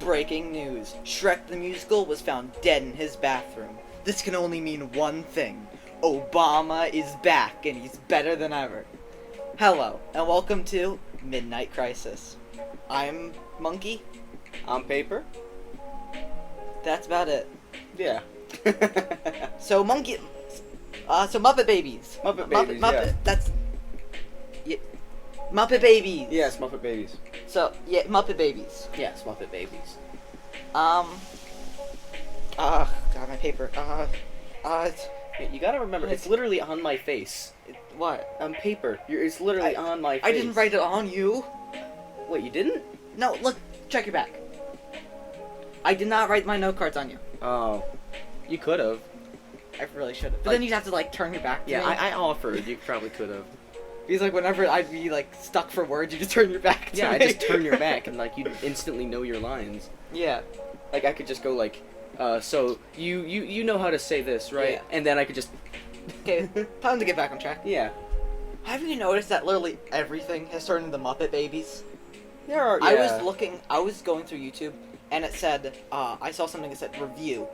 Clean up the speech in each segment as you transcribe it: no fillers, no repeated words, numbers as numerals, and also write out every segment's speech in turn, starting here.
Breaking news. Shrek the Musical was found dead in his bathroom. This can only mean one thing. Obama is back, and he's better than ever. Hello, and welcome to Midnight Crisis. I'm Monkey. On paper? That's about it. Yeah. So Muppet Babies. Muppet Babies, yeah. That's... Yeah, Muppet Babies. Yes, Muppet Babies. So, yeah, Muppet Babies. Yes, Muppet Babies. God, my paper. You gotta remember, it's literally on my face. What? On paper. It's literally on my face. I didn't write it on you. Wait, you didn't? No, look, check your back. I did not write my note cards on you. Oh. You could have. I really should have. But then you'd have to, turn your back to me. Yeah, I offered. You probably could have. Because, whenever I'd be, stuck for words, you just turn your back to me. Yeah, I just turn your back and, you'd instantly know your lines. Yeah. I could just go, so, you know how to say this, right? Yeah. And then I could just... Okay, time to get back on track. Yeah. Have you noticed that literally everything has turned into Muppet Babies? There are, yeah. I was going through YouTube, and it said, I saw something that said review.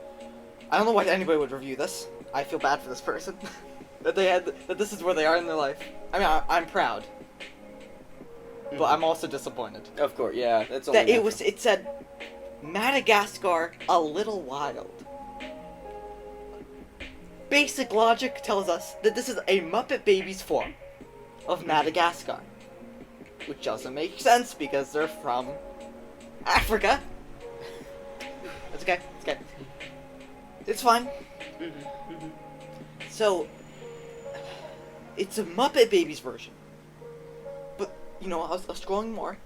I don't know why anybody would review this. I feel bad for this person. that this is where they are in their life. I mean, I'm proud. But I'm also disappointed. Of course, yeah. That's only it said, Madagascar, a little wild. Basic logic tells us that this is a Muppet Babies form of Madagascar. Which doesn't make sense because they're from Africa. It's okay. It's okay. It's fine. So, it's a Muppet Babies version. But, I was scrolling more.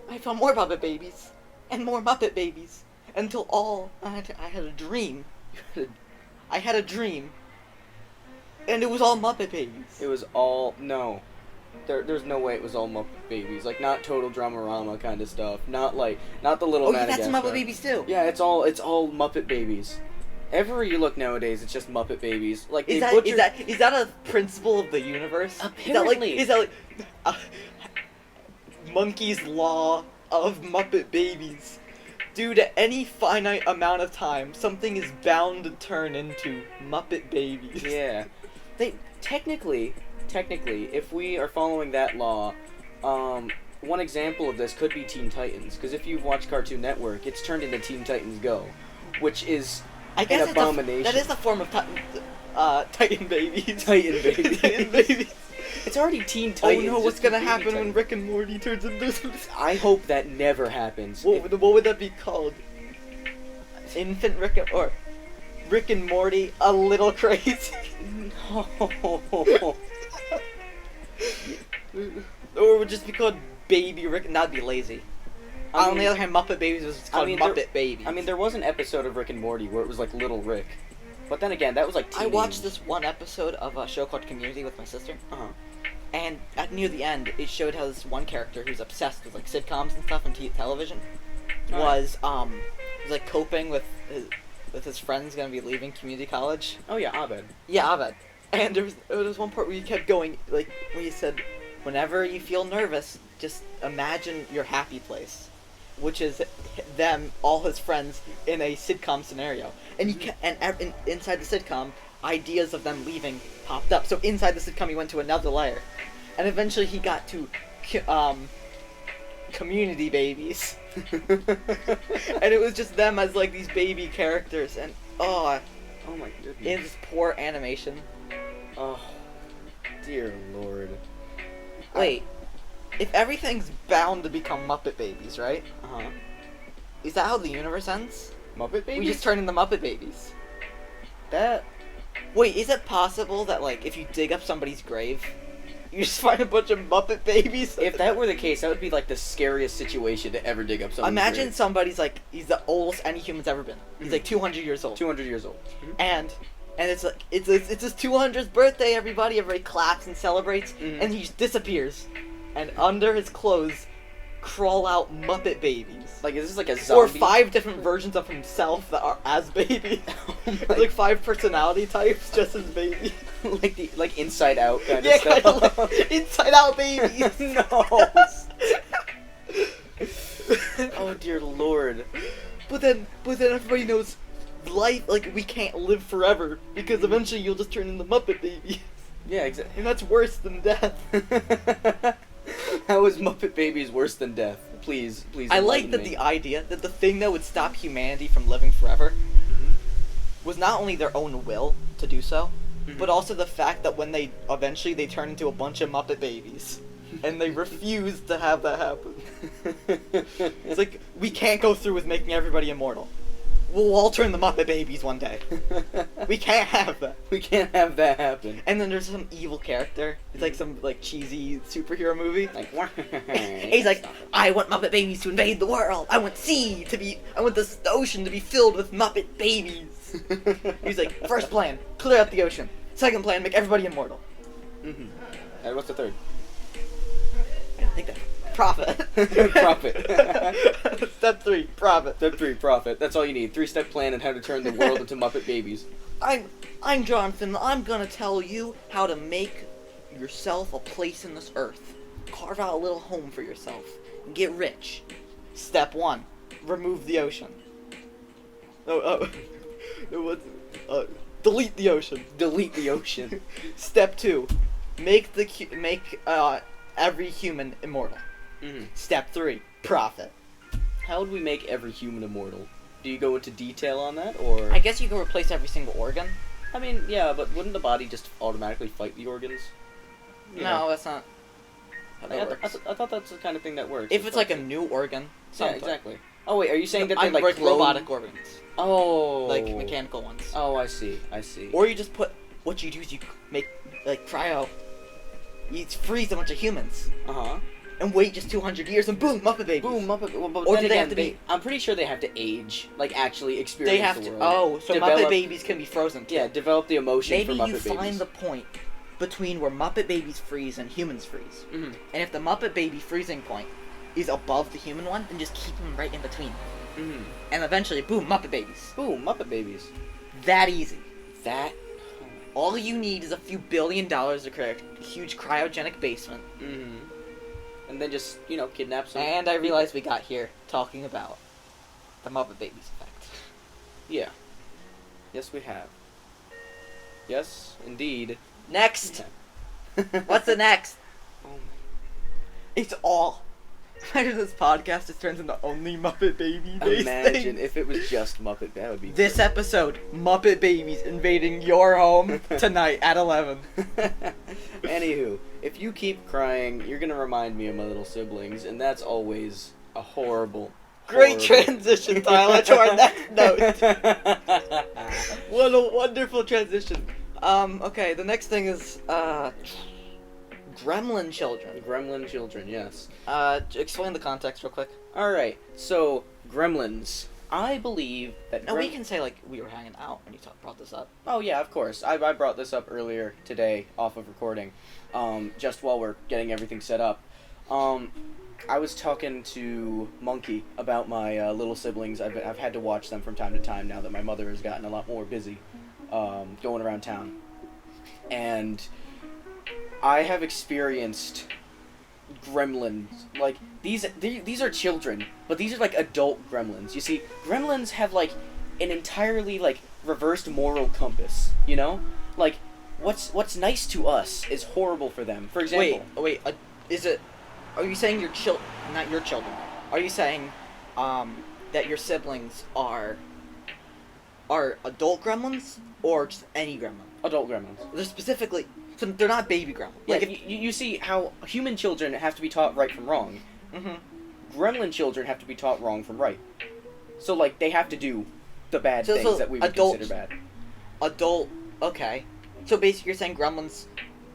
I found more Muppet Babies. And more Muppet Babies. Until I had a dream. I had a dream. And it was all Muppet Babies. It was all... No. There's no way it was all Muppet Babies. Not Total Dramarama kind of stuff. Not the little Madagascar. Yeah, that's Muppet Babies too. Yeah, it's all Muppet Babies. Everywhere you look nowadays, it's just Muppet Babies. Is that a principle of the universe? Apparently. Is that Monkey's law of Muppet Babies? Due to any finite amount of time, something is bound to turn into Muppet Babies. Yeah. Technically, if we are following that law, one example of this could be Teen Titans. Because if you've watched Cartoon Network, it's turned into Teen Titans Go, which is an abomination. That is a form of Titan Babies. Titan Babies. Titan Babies. It's already Teen Titans. Oh no, what's gonna happen when Rick and Morty turns into... I hope that never happens. What would that be called? Infant Rick or Rick and Morty a little crazy? No. Or it would just be called Baby Rick, and that'd be lazy. On the other hand, Muppet Babies was called Muppet Babies. I mean, there was an episode of Rick and Morty where it was Little Rick. But then again, that was teenage. I watched this one episode of a show called Community with my sister. And near the end, it showed how this one character who's obsessed with sitcoms and stuff and television was coping with his friends gonna be leaving community college. Oh yeah, Abed. Yeah, Abed. And there was one part where he kept going where he said, whenever you feel nervous, just imagine your happy place, which is all his friends in a sitcom scenario. And inside the sitcom, ideas of them leaving popped up. So inside the sitcom, he went to another layer, and eventually he got to Community Babies, and it was just them as these baby characters, and oh my goodness, in this poor animation. Oh, dear Lord. Wait, if everything's bound to become Muppet Babies, right? Is that how the universe ends? Muppet Babies? We just turn into Muppet Babies. Wait, is it possible that, if you dig up somebody's grave, you just find a bunch of Muppet Babies? If that were the case, that would be, the scariest situation to ever dig up somebody's Imagine grave. Somebody's, he's the oldest any human's ever been. He's, 200 years old. 200 years old. And it's his 200th birthday, everybody claps and celebrates, and he just disappears. And under his clothes crawl out Muppet Babies. Is this a zombie? Or 5 different versions of himself that are as babies. Oh 5 personality types just as babies. Inside Out kind of stuff. Inside Out Babies. No. Oh dear lord. But then everybody knows life, like, we can't live forever because eventually you'll just turn into Muppet Babies. Yeah, exactly. And that's worse than death. How is Muppet Babies worse than death? Please. I like enlighten that me. the idea that the thing that would stop humanity from living forever was not only their own will to do so, but also the fact that when they eventually they turn into a bunch of Muppet Babies. And they refuse to have that happen. It's like, we can't go through with making everybody immortal. We'll all turn the Muppet Babies one day. We can't have that. We can't have that happen. And then there's some evil character. It's like some like cheesy superhero movie. Like, He's like, I want Muppet Babies to invade the world. I want the ocean to be filled with Muppet Babies. He's like, first plan, clear out the ocean. Second plan, make everybody immortal. And what's the third? I think that profit. Profit. Step 3, profit. Step 3, profit. That's all you need. 3-step plan on how to turn the world into Muppet Babies. I'm Jonathan. I'm gonna tell you how to make yourself a place in this earth. Carve out a little home for yourself. And get rich. Step 1, remove the ocean. Delete the ocean. Delete the ocean. Step 2, make every human immortal. Step 3, profit. How would we make every human immortal? Do you go into detail on that, or? I guess you can replace every single organ. I mean, yeah, but wouldn't the body just automatically fight the organs? You No, know? that's not how that works. I thought that's the kind of thing that works. If it's like a new organ, Yeah, something. exactly. Oh wait, are you saying that they I'm like clone... robotic organs, Oh. like mechanical ones. Oh, I see. Or you just put, what you do is you make, like, cryo, you freeze a bunch of humans, Uh-huh. and wait just 200 years, and boom, Muppet Babies. Boom, Muppet. Well, but Or then do they again, have to be... I'm pretty sure they have to age, like actually experience They have the to, world. so Muppet Babies can be frozen too. Yeah, develop the emotion Maybe for Muppet you Babies. find the point between where Muppet Babies freeze and humans freeze. Mhm. And if the Muppet Baby freezing point is above the human one, then just keep them right in between. Mhm. And eventually, boom, Muppet Babies. Boom, Muppet Babies. That easy. That. All you need is a few $1 billion to create a huge cryogenic basement. Mhm. And then just, kidnap some. And I realized we got here talking about the Muppet Babies effect. Yeah. Yes, we have. Yes, indeed. Next! What's the next? Oh It's all. Imagine this podcast just turns into only Muppet Baby my. based Imagine things. if it was just Muppet. That would be. This episode, Muppet Babies invading your home tonight at 11. Anywho, if you keep crying, you're gonna remind me of my little siblings, and that's always a horrible. Great horrible- transition, Tyler, to our next note. What a wonderful transition. Okay, the next thing is, Gremlin children. Gremlin children, yes. Explain the context real quick. Alright, so, Gremlins. I believe that Now, we can say, like, we were hanging out when you brought this up. Oh, yeah, of course. I brought this up earlier today, off of recording, just while we're getting everything set up. I was talking to Monkey about my little siblings. I've had to watch them from time to time now that my mother has gotten a lot more busy going around town. And I have experienced gremlins. Like, these are children, but these are, like, adult gremlins. You see, gremlins have, like, an entirely, like, reversed moral compass, you know? Like, what's nice to us is horrible for them. For example... Wait, are you saying not your children, are you saying, that your siblings are adult gremlins, or just any gremlin? Adult gremlins. They're specifically, so they're not baby gremlins. Like, Like, you see how human children have to be taught right from wrong. Gremlin children have to be taught wrong from right. So, like, they have to do the bad things that we would consider bad. Okay. So basically you're saying gremlins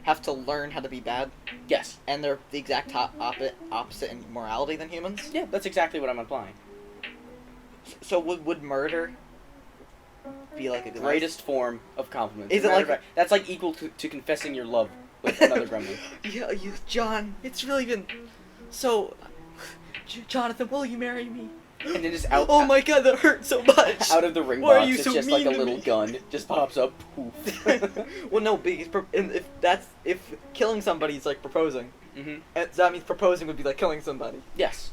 have to learn how to be bad? Yes. And they're the exact opposite in morality than humans? Yeah, that's exactly what I'm implying. So would murder be like a good Greatest form of compliment. Is it like... That's like equal to confessing your love with another gremlin. Yeah, John, it's really been... So... Jonathan, will you marry me? And then just out... Oh my god, that hurt so much! Out of the ring Why are box, you it's so just like a mean to little me? gun. Just pops up. Poof. Well, no, if killing somebody is like proposing, Mm-hmm. and so that means proposing would be like killing somebody. Yes.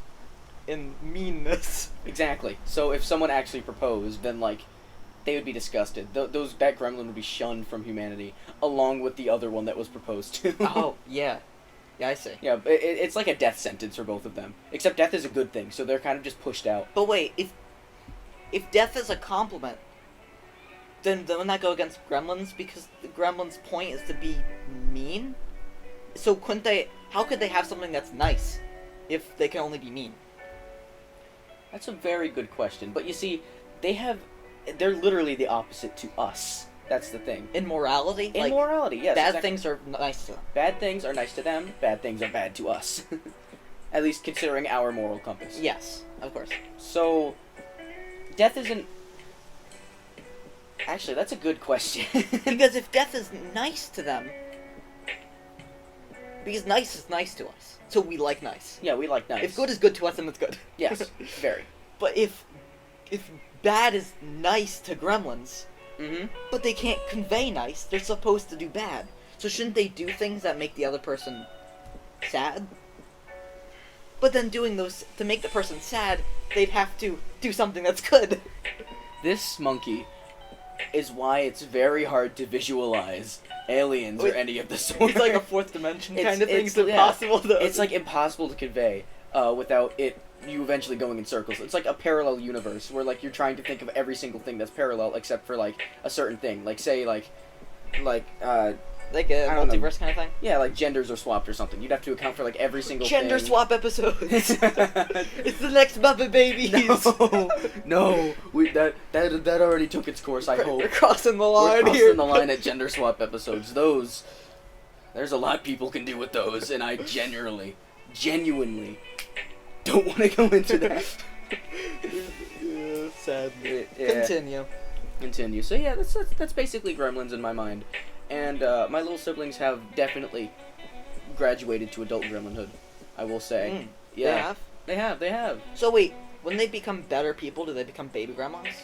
in meanness. Exactly. So if someone actually proposed, then like they would be disgusted. That gremlin would be shunned from humanity, along with the other one that was proposed to. Oh, yeah. Yeah, I see. Yeah, it's like a death sentence for both of them. Except death is a good thing, so they're kind of just pushed out. But wait, if death is a compliment, then wouldn't that go against gremlins? Because the gremlins' point is to be mean? So couldn't they... How could they have something that's nice if they can only be mean? That's a very good question. But you see, they're literally the opposite to us. That's the thing. In morality? In morality, yes. Bad exactly. things are nice to them. Bad things are nice to them, bad things are bad to us. At least considering our moral compass. Yes, of course. So, death isn't... Actually, that's a good question. Because if death is nice to them... Because nice is nice to us. So we like nice. Yeah, we like nice. If good is good to us, then it's good. Yes, very. But if bad is nice to gremlins... Mm-hmm. But they can't convey nice. They're supposed to do bad. So shouldn't they do things that make the other person sad? But then doing those to make the person sad, they'd have to do something that's good. This monkey is why it's very hard to visualize aliens or any of the sort. It's like a fourth dimension kind of thing. It's impossible to... It's like impossible to convey without you eventually going in circles. It's like a parallel universe where like you're trying to think of every single thing that's parallel except for like a certain thing. Like say like a multiverse kind of thing? Yeah, like genders are swapped or something. You'd have to account for like every single Gender thing. swap episodes. It's the next Muppet Babies. No, that already took its course. I hope We're crossing the line We're here. crossing the line at gender swap episodes. There's a lot people can do with those, and I genuinely don't want to go into that. Yeah, sadly. Yeah. Continue. So yeah, that's basically Gremlins in my mind, and my little siblings have definitely graduated to adult gremlinhood. I will say. Yeah. They have. So wait, when they become better people, do they become baby gremlins?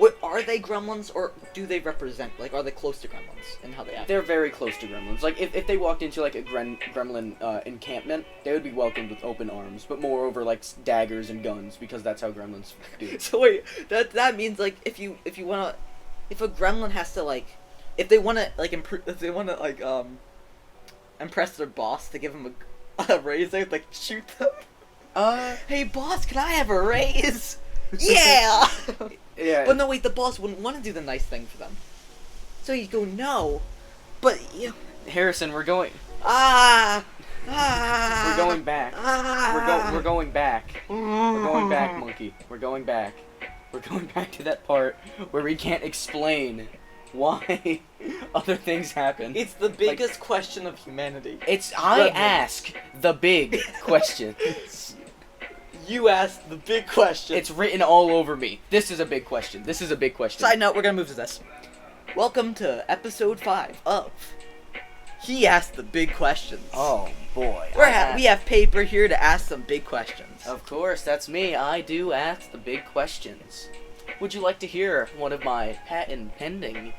Wait, are they gremlins, or do they represent, like, are they close to gremlins in how they act? They're very close to gremlins. Like, if they walked into, like, a gremlin encampment, they would be welcomed with open arms, but moreover, like, daggers and guns, because that's how gremlins do. So wait, that means, like, if a gremlin has to, like, if they want to, impress their boss to give them a raise, they would, like, shoot them? Hey, boss, can I have a raise? Yeah! Yeah. But no, wait, the boss wouldn't want to do the nice thing for them. So you go, no. But, you... Harrison, we're going... We're going back. We're going back. We're going back, monkey. We're going back. We're going back to that part where we can't explain why other things happen. It's the biggest question of humanity. I ask the big questions. You asked the big question. It's written all over me. This is a big question. Side note, we're gonna move to this. Welcome to episode 5 of He Asked the Big Questions. Oh, boy. We have paper here to ask some big questions. Of course, that's me. I do ask the big questions. Would you like to hear one of my patent pending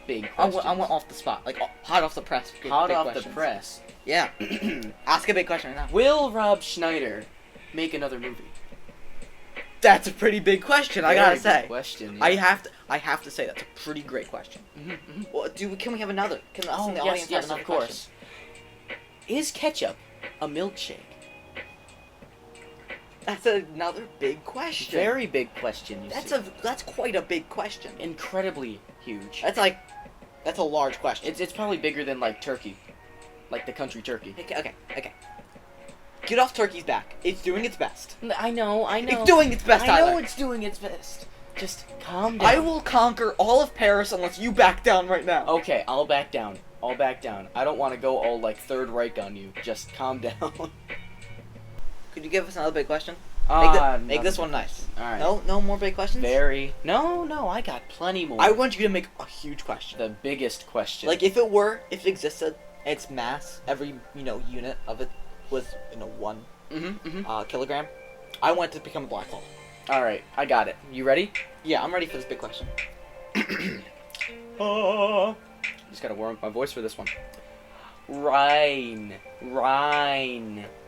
big questions? I want off the spot. Like, hot off the press. Hot big off questions. the press. Yeah. Ask a big question right now. Will Rob Schneider make another movie? That's a pretty big question. I gotta say. Big question. Yeah. I have to say that's a pretty great question. Well, can we have another? Can us in the yes, audience have yes, another of course. Is ketchup a milkshake? That's another big question. Very big question. That's quite a big question. Incredibly huge. That's a large question. It's probably bigger than like turkey, like the country turkey. Okay. Get off turkey's back. It's doing its best. I know. It's doing its best, I know Tyler. it's doing its best. Just calm down. I will conquer all of Paris unless you back down right now. Okay, I'll back down. I don't want to go all like Third Reich on you. Just calm down. Could you give us another big question? Make this one nice. Alright. No more big questions? No, I got plenty more. I want you to make a huge question. The biggest question. Like, if it existed, its mass, every, unit of it was, 1 kilogram, I want it to become a black hole. Alright, I got it. You ready? Yeah, I'm ready for this big question. Just gotta warm up my voice for this one. Rhine.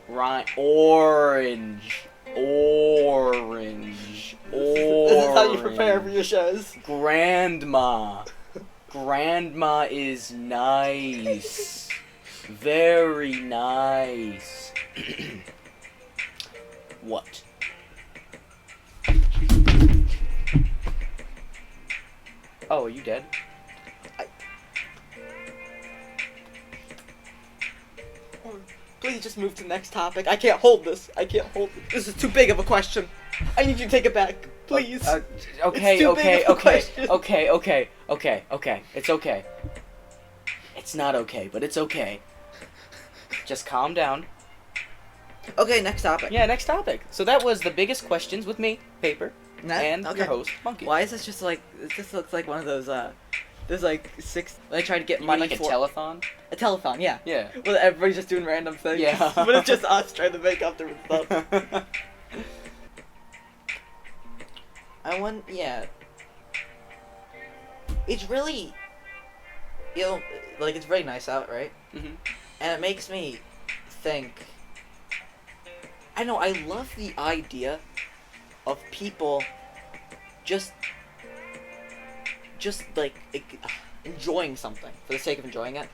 Right. Orange. Orange. Orange. This is how you prepare for your shows. Grandma. Grandma is nice. Very nice. What? Oh, are you dead? Please just move to the next topic. I can't hold this. I can't hold this. This is too big of a question. I need you to take it back. Please. Okay, It's too okay, big of a okay, question. okay. It's okay. It's not okay, but it's okay. Just calm down. Okay, next topic. Yeah, next topic. So that was the biggest questions with me, Paper, and okay. your host, Monkey. Why is this just like... This looks like one of those, there's like 6... I tried to get You mean money like a for... telethon? A telethon, yeah. Yeah. Well, everybody's just doing random things. Yeah. But it's just us trying to make up different stuff. Yeah. It's really... You know, like, it's very nice out, right? Mhm. And it makes me think... I know, I love the idea of people just like, enjoying something for the sake of enjoying it.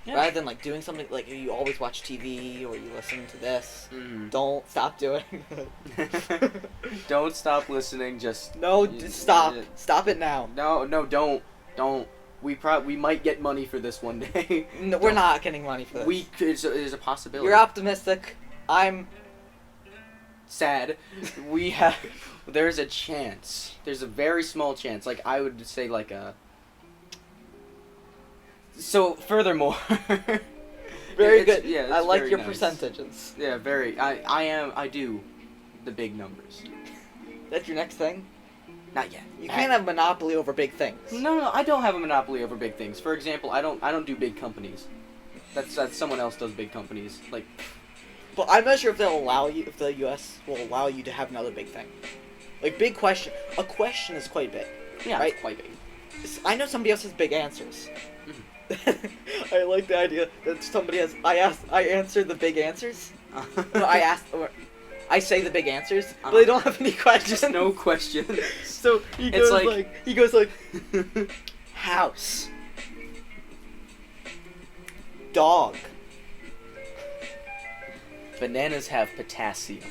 Yeah. Rather than, like, doing something, like, you always watch TV or you listen to this. Mhm. Don't stop doing it. Don't stop listening. Just No, just stop. Yeah. Stop it now. No, don't. We might get money for this one day. No, we're not getting money for this. There's a possibility. You're optimistic. I'm... Sad. There's a chance. There's a very small chance. Like, I would say, like, a... So, furthermore... Very good. Yeah, I it's like very your nice. percentages. Yeah, very. I do the big numbers. That's your next thing? Not yet. You can't have monopoly over big things. No, I don't have a monopoly over big things. For example, I don't do big companies. That's someone else does big companies. Like, But I'm not sure if they'll allow you, if the U.S. will allow you to have another big thing. Like, big question. A question is quite big. yeah, Right? it's quite big. I know somebody else has big answers. Mhm. I like the idea that somebody has. I answer the big answers. No, I say the big answers, but they don't have any questions. Just no questions. So he It's goes like house, dog. Bananas have potassium.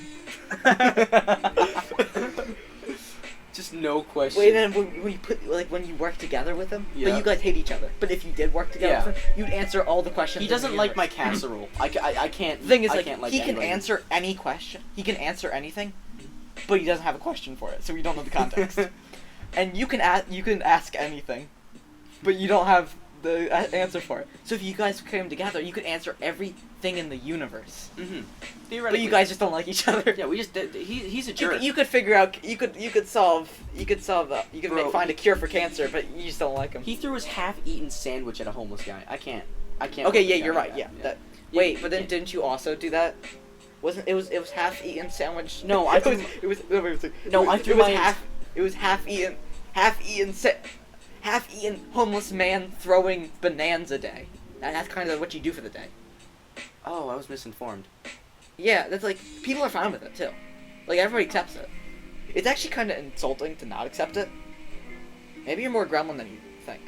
Just no question. Wait, then when you put when you work together with him, Yeah. but you guys hate each other. But if you did work together Yeah. with him, you'd answer all the questions. He in the doesn't like my universe. casserole. I can't. The thing is, I like, can't like he can anybody. answer any question. He can answer anything, but he doesn't have a question for it, so we don't know the context. And you can ask anything, but you don't have the answer for it. So if you guys came together, you could answer everything in the universe. Mm-hmm. But Theoretically. you guys just don't like each other. Yeah, we just did. He's a jerk. You could figure out. You could Bro, find a cure for cancer, but you just don't like him. He threw his half-eaten sandwich at a homeless guy. I can't. Okay, let yeah, the guy you're do right. that. Yeah. That, Yeah, wait, you but then can't. didn't you also do that? Wasn't it was half-eaten sandwich? No, I threw- it was no, wait, No, I threw my- half-eaten homeless man throwing bonanza day. And that's kind of what you do for the day. Oh, I was misinformed. Yeah, that's like people are fine with it too. Like everybody accepts it. It's actually kind of insulting to not accept it. Maybe you're more gremlin than you think.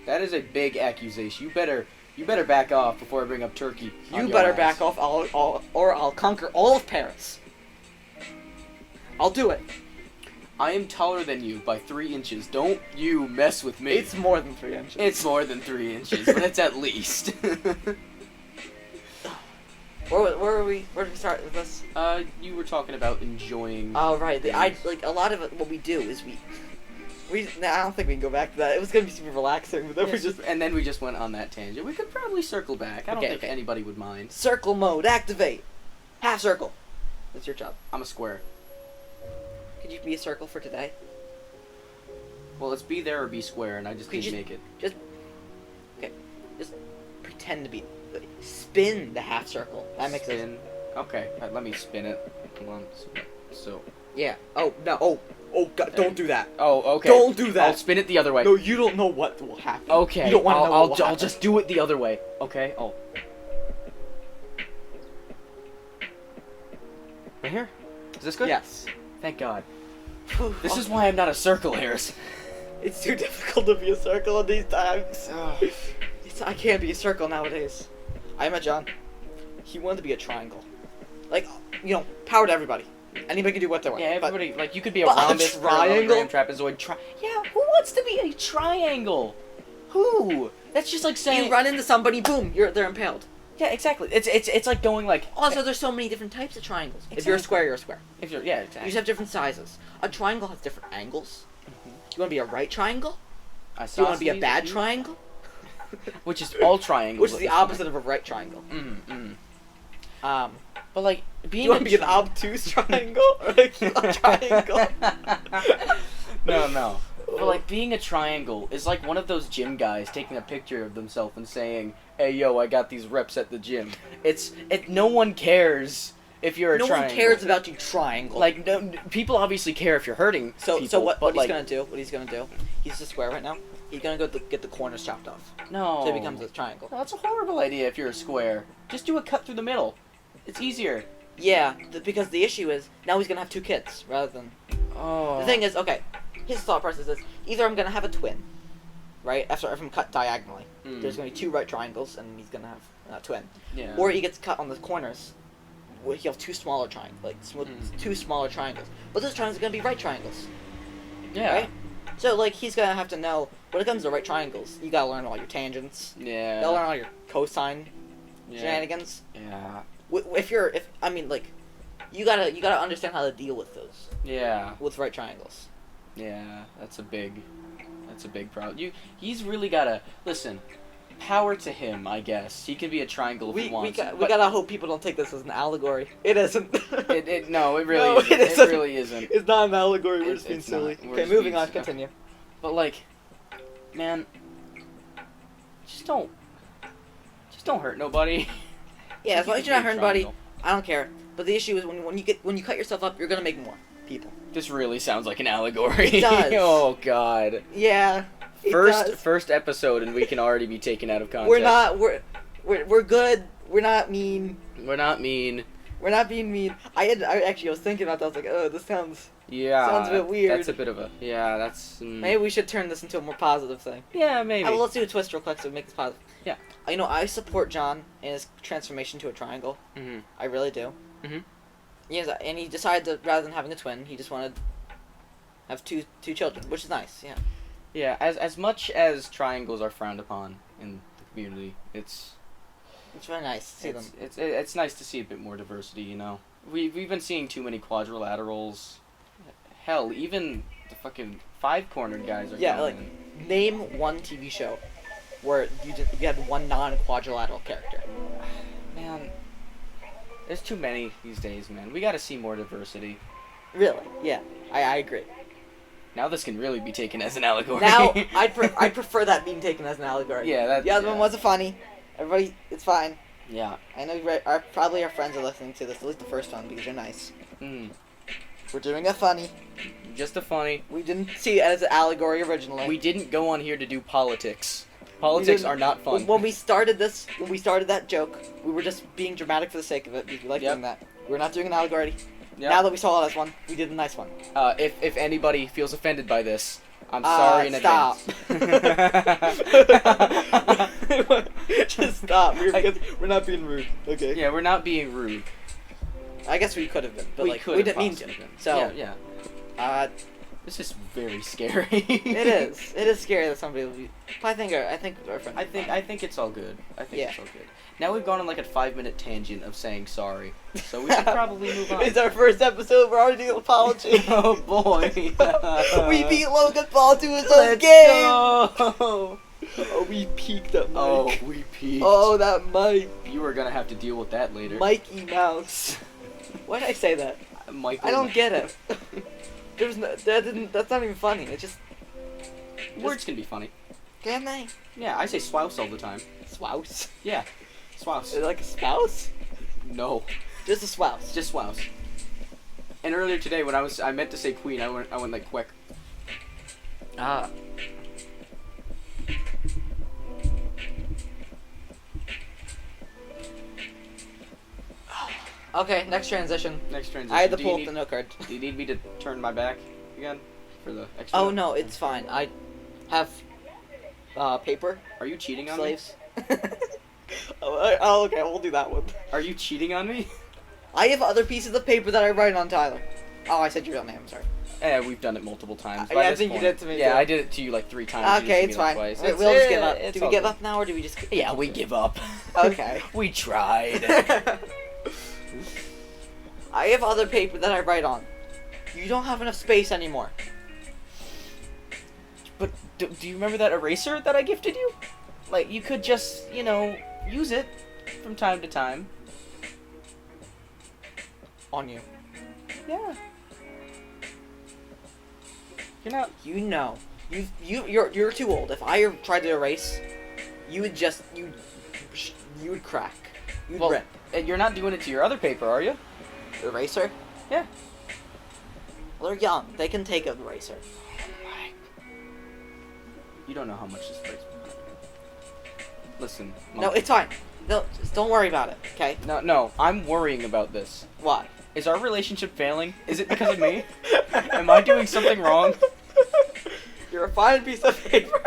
That is a big accusation. You better back off before I bring up Turkey. You on your better ass. back off, or I'll conquer all of Paris. I'll do it. I am taller than you by 3 inches. Don't you mess with me. It's more than 3 inches. It's more than 3 inches, but it's at least. Where are we? Where did we start with this? You were talking about enjoying. Oh right, things. like a lot of it. What we do is I don't think we can go back to that. It was gonna be super relaxing, but then we Yes, just and then we just went on that tangent. We could probably circle back. I don't think Okay. anybody would mind. circle mode activate. Half circle. That's your job. I'm a square. Could you be a circle for today? Well, let's be there or be square, and I just Could didn't you- make it. Just pretend to be. Spin the half circle. That makes sense. Spin. Okay, let me spin it. Come on. So. Yeah. Oh no. Oh God! Don't do that. Oh, okay. Don't do that. I'll spin it the other way. No, you don't know what will happen. Okay. You don't want to know I'll what will happen. just do it the other way. Okay. Oh. Is this good? Yes. Thank God. This is why I'm not a circle, Harris. It's too difficult to be a circle in these times. I can't be a circle nowadays. I met John. He wanted to be a triangle. Like, power to everybody. Anybody can do what they want. Yeah, everybody, like, you could be a but a rhombus, triangle? parallelogram, trapezoid, yeah, who wants to be a triangle? Who? That's just like saying... You run into somebody, boom, they're impaled. Yeah, exactly. It's like going like... Also, there's so many different types of triangles. Exactly. If you're a square, you're a square. Yeah, exactly. You just have different sizes. A triangle has different angles. You want to be a right triangle? Do you want to be a bad triangle? Which is all triangles. Which is the opposite of a right triangle. But like, being do you want to be an obtuse triangle? Or like a triangle? No. But like, being a triangle is like one of those gym guys taking a picture of themselves and saying, "Hey, yo, I got these reps at the gym." No one cares if you're a triangle. No one cares about you triangle. Like, no, people obviously care if you're hurting people. So what he's gonna do? He's a square right now. He's gonna get the corners chopped off. No. So it becomes a triangle. No, that's a horrible idea if you're a square. Just do a cut through the middle. It's easier. Yeah, because the issue is now he's gonna have 2 kids rather than. Oh. The thing is, okay, his thought process is either I'm gonna have a twin, right? After I'm cut diagonally, there's gonna be 2 right triangles, and he's gonna have a twin. Yeah. Or he gets cut on the corners, where he'll have 2 smaller triangles, 2 smaller triangles. But those triangles are gonna be right triangles. Yeah. Right? So like he's gonna have to know when it comes to right triangles, you gotta learn all your tangents. Yeah. You gotta learn all your cosine shenanigans. Yeah. You gotta understand how to deal with those. Yeah. With right triangles. Yeah, that's a big problem. He's really gotta listen. Power to him, I guess. He can be a triangle if he wants. We gotta hope people don't take this as an allegory. It isn't. No, it really isn't. It isn't. It really isn't. It's not an allegory. We're just being silly. Okay, moving on. Continue. But like, man, just don't hurt nobody. Yeah, as long as you're not hurting anybody, I don't care. But the issue is when you cut yourself up, you're gonna make more people. This really sounds like an allegory. It does. Oh God. Yeah. First episode, and we can already be taken out of context. We're good. We're not mean. We're not mean. We're not being mean. I was thinking about that. I was like, oh, this sounds a bit weird. That's a bit of a that's. Maybe we should turn this into a more positive thing. Yeah, maybe. Well, let's do a twist real quick so we make this positive. Yeah. I support John in his transformation to a triangle. Mm-hmm. I really do. Mm-hmm. Yes, and he decided that rather than having a twin, he just wanted to have two children, which is nice. Yeah. Yeah. As much as triangles are frowned upon in the community, it's really nice to see them. It's nice to see a bit more diversity. We've been seeing too many quadrilaterals. Hell, even the fucking 5-cornered guys are. Yeah, coming like name one TV show where you had one non-quadrilateral character. Man, there's too many these days, man. We gotta see more diversity. Really? Yeah, I agree. Now this can really be taken as an allegory. Now, I'd prefer that being taken as an allegory. Yeah, the other one wasn't funny. Everybody, it's fine. Yeah. I know probably our friends are listening to this, at least the first one, because you're nice. We're doing a funny. Just a funny. We didn't see it as an allegory originally. We didn't go on here to do politics. Politics are not fun. When we started that joke, we were just being dramatic for the sake of it, because we like doing that. We're not doing an allegory. Yep. Now that we saw it as one, we did a nice one. If anybody feels offended by this, I'm sorry in advance. Just stop. We're not being rude. Okay. Yeah, we're not being rude. I guess we could have been, but we didn't mean to. So yeah. This is very scary. It is. It is scary that somebody will be. I think our friends. I think it's all good. It's all good. Now we've gone on like a 5-minute tangent of saying sorry, so we should probably move on. It's our first episode. We're already doing an apology. Oh boy. We beat Logan Paul to his own game. Go. Oh, we peaked that mic. Oh, we peaked. Oh, that mic. You are gonna have to deal with that later. Mikey Mouse. Why did I say that? Michael. I don't get it. That's not even funny. It's just words can be funny. Can they? Yeah, I say swouse all the time. Swouse? Yeah, swouse. Is it like a spouse? No. Just a swouse. Just swouse. And earlier today, when I meant to say queen, I went like quick. Ah. Okay, next transition. Next transition. I had to Do you pull up need- the note card. Do you need me to turn my back again for the extra? Oh no, it's fine. I have paper Are you cheating on slaves. Oh, okay, we'll do that one. me? Are you cheating on me? I have other pieces of paper that I write on, Tyler. Oh, I said your real name. I'm sorry. We've done it multiple times. Yeah, By I this think you point. did it to me, Yeah, too. I did it to you like 3 times. You did Okay, it to it's me, like, fine. twice. We'll just give up. It's Do we all give good. up now, or do we just? Yeah, we give up. Okay. We tried. I have other paper that I write on. You don't have enough space anymore. But do you remember that eraser that I gifted you? Like, you could just, use it from time to time. On you. Yeah. You're not. You know. You're too old. If I tried to erase, you would just you would crack. You'd Well, rip. you're not doing it to your other paper, are you? Eraser? Yeah. Well, they're young. They can take an eraser. You don't know how much this breaks my heart. Listen. No, Monkey. it's fine. No, just don't worry about it. Okay? No, I'm worrying about this. Why? Is our relationship failing? Is it because of me? Am I doing something wrong? You're a fine piece of paper.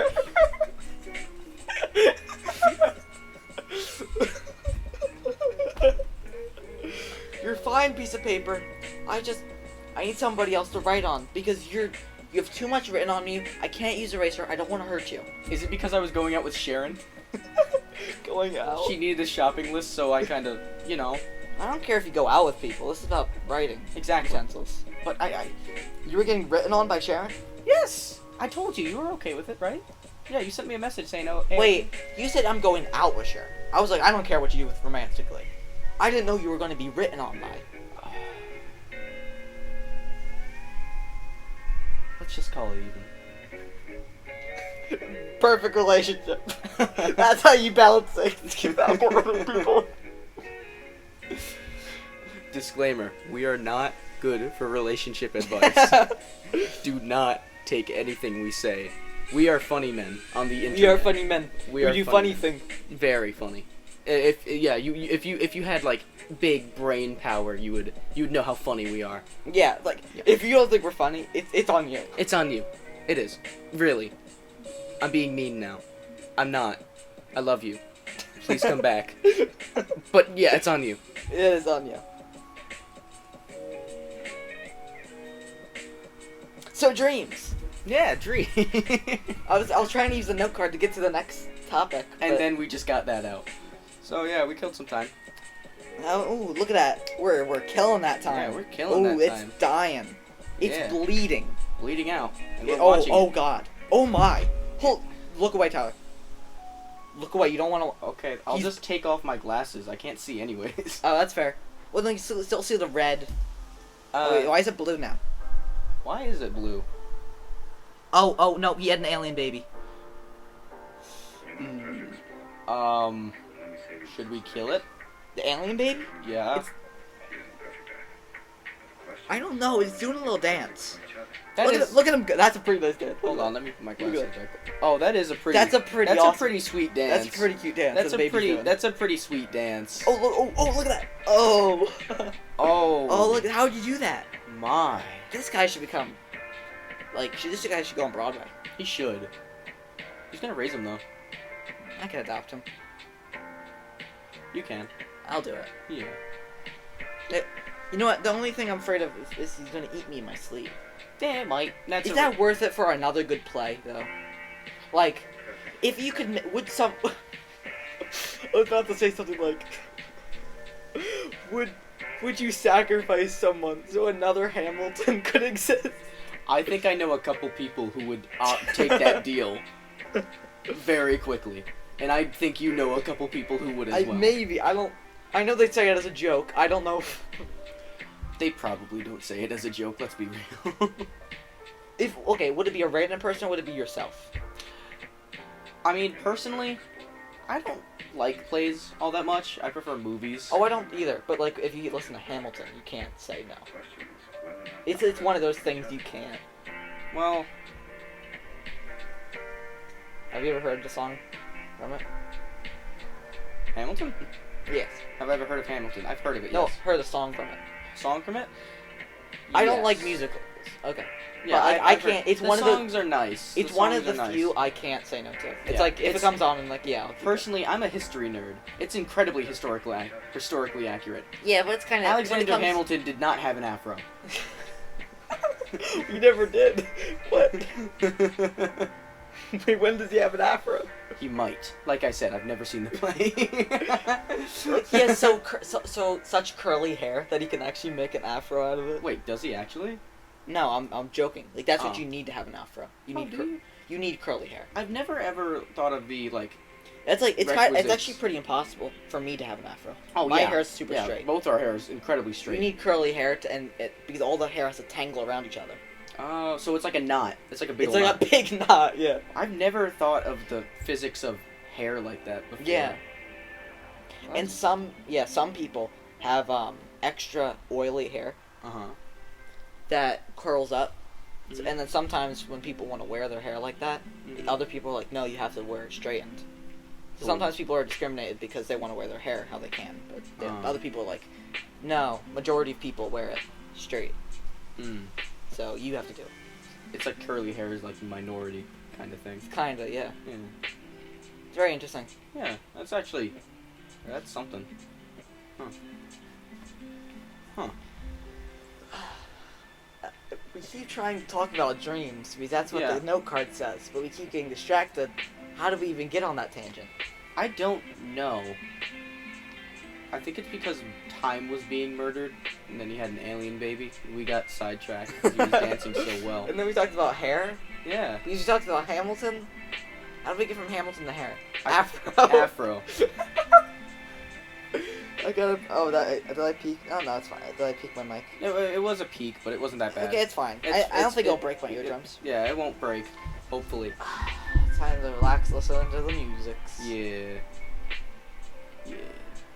You're a fine piece of paper. I need somebody else to write on because you have too much written on you. I can't use eraser. I don't want to hurt you. Is it because I was going out with Sharon? Going out. She needed a shopping list, so I kind of, I don't care if you go out with people. This is about writing. Exactly. Utensils. But you were getting written on by Sharon? Yes! I told you were okay with it, right? Yeah, you sent me a message saying, oh, hey. Wait, you said I'm going out with Sharon. I was like, I don't care what you do with romantically. I didn't know you were going to be written on by. Let's just call it even. Perfect relationship. That's how you balance things. Give that more other people. Disclaimer, we are not good for relationship advice. Do not take anything we say. We are funny men on the internet. We are funny men. We We are do funny funny men. things. Very funny. If you had like big brain power, you'd know how funny we are. Yeah, like, if you don't think we're funny, it's on you. It's on you. It is. Really. I'm being mean now. I'm not. I love you. Please come back. But yeah, it's on you. It is on you. So dreams. Yeah, dream. I was trying to use the note card to get to the next topic. And but- then we just got that out. So yeah, we killed some time. Oh, ooh, look at that. We're killing that time. Yeah, we're killing Ooh, that it's time. dying. It's Yeah. bleeding. Bleeding out. And we're Oh, watching oh it. god. Oh my. Look away, Tyler. Look away. You don't want to. Okay, I'll He's- just take off my glasses. I can't see anyways. Oh, that's fair. Well, then you still see the red. Oh, wait, why is it blue now? Why is it blue? Oh no, he had an alien baby. Should we kill it? The alien baby? Yeah. It's- I don't know. It's doing a little dance. That is. Look at him. Go. That's a pretty nice dance. Hold on, let me put my Look at glasses that. back. Oh, that is a pretty. That's a pretty That's awesome- a pretty sweet dance. That's a pretty cute dance. That's that a the baby's pretty. doing. That's a pretty sweet dance. Oh look at that. Oh. Oh. Oh look. How'd you do that? My. This guy should become. This guy should go on Broadway. He should. He's gonna raise him though. I can adopt him. You can. I'll do it. Yeah. You know what? The only thing I'm afraid of is he's gonna eat me in my sleep. Yeah, it might. That's Is that worth it for another good play, though? Like, if you could, would some? I was about to say something like, would you sacrifice someone so another Hamilton could exist? I think I know a couple people who would take that deal very quickly, and I think you know a couple people who would as well. Maybe I don't. I know they say it as a joke. I don't know. They probably don't say it as a joke. Let's be real. Would it be a random person or would it be yourself? I mean, personally, I don't like plays all that much. I prefer movies. Oh, I don't either. But like, if you listen to Hamilton, you can't say no. It's one of those things you can't. Well, Have you ever heard the song from it? Hamilton? Yes. Have I ever heard of Hamilton? I've heard of it, No, yes. heard a song from it. Song from it? I don't Yes. like musicals. Okay. Yeah, But, like, I can't. It's the one of the. songs are nice. It's The one of songs the are nice. few I can't say no to. It's Yeah, like if it's- it comes on, I'm like, yeah. I'll keep it. Personally, I'm a history nerd. It's incredibly historically accurate. Yeah, but it's kind of Alexander Hamilton did not have an afro. You never did. What? Wait, when does he have an afro? He might. Like I said, I've never seen the play. He has so such curly hair that he can actually make an afro out of it. Wait, does he actually? No, I'm joking. Like that's what Oh. you need to have an afro. You Oh, need do you? you need curly hair. I've never ever thought of the It's like it's Requisites. actually pretty impossible for me to have an afro. Oh My yeah. hair is super yeah, straight. Both our hair is incredibly straight. You need curly hair because all the hair has to tangle around each other. Oh, so it's like a knot. It's like a big It's like knot. a big knot. Yeah. I've never thought of the physics of hair like that before. Yeah. Well, And some people have extra oily hair uh-huh. that curls up. Mhm. And then sometimes when people want to wear their hair like that, Mhm. other people are like, no, you have to wear it straightened. So Ooh. sometimes people are discriminated because they want to wear their hair how they can, but Oh. other people are like, no, majority of people wear it straight, Mm. so you have to do it. It's like curly hair is like minority kind of thing. Kinda, yeah. Yeah. It's very interesting. Yeah, that's something. Huh. Huh. We keep trying to talk about dreams because that's what Yeah. the note card says, but we keep getting distracted. How do we even get on that tangent? I don't know. I think it's because Time was being murdered, and then he had an alien baby. We got sidetracked because he was dancing so well. And then we talked about hair. Yeah. We talked about Hamilton. How do we get from Hamilton to hair? I- Afro. Afro. I gotta. Oh, did I peek? Oh no, it's fine. Did I peek my mic? It was a peak, but it wasn't that bad. Okay, it's fine. It's- I don't think it'll it- break my eardrums. Yeah, it won't break. Hopefully. Time to relax, listen to the music. Yeah. Yeah.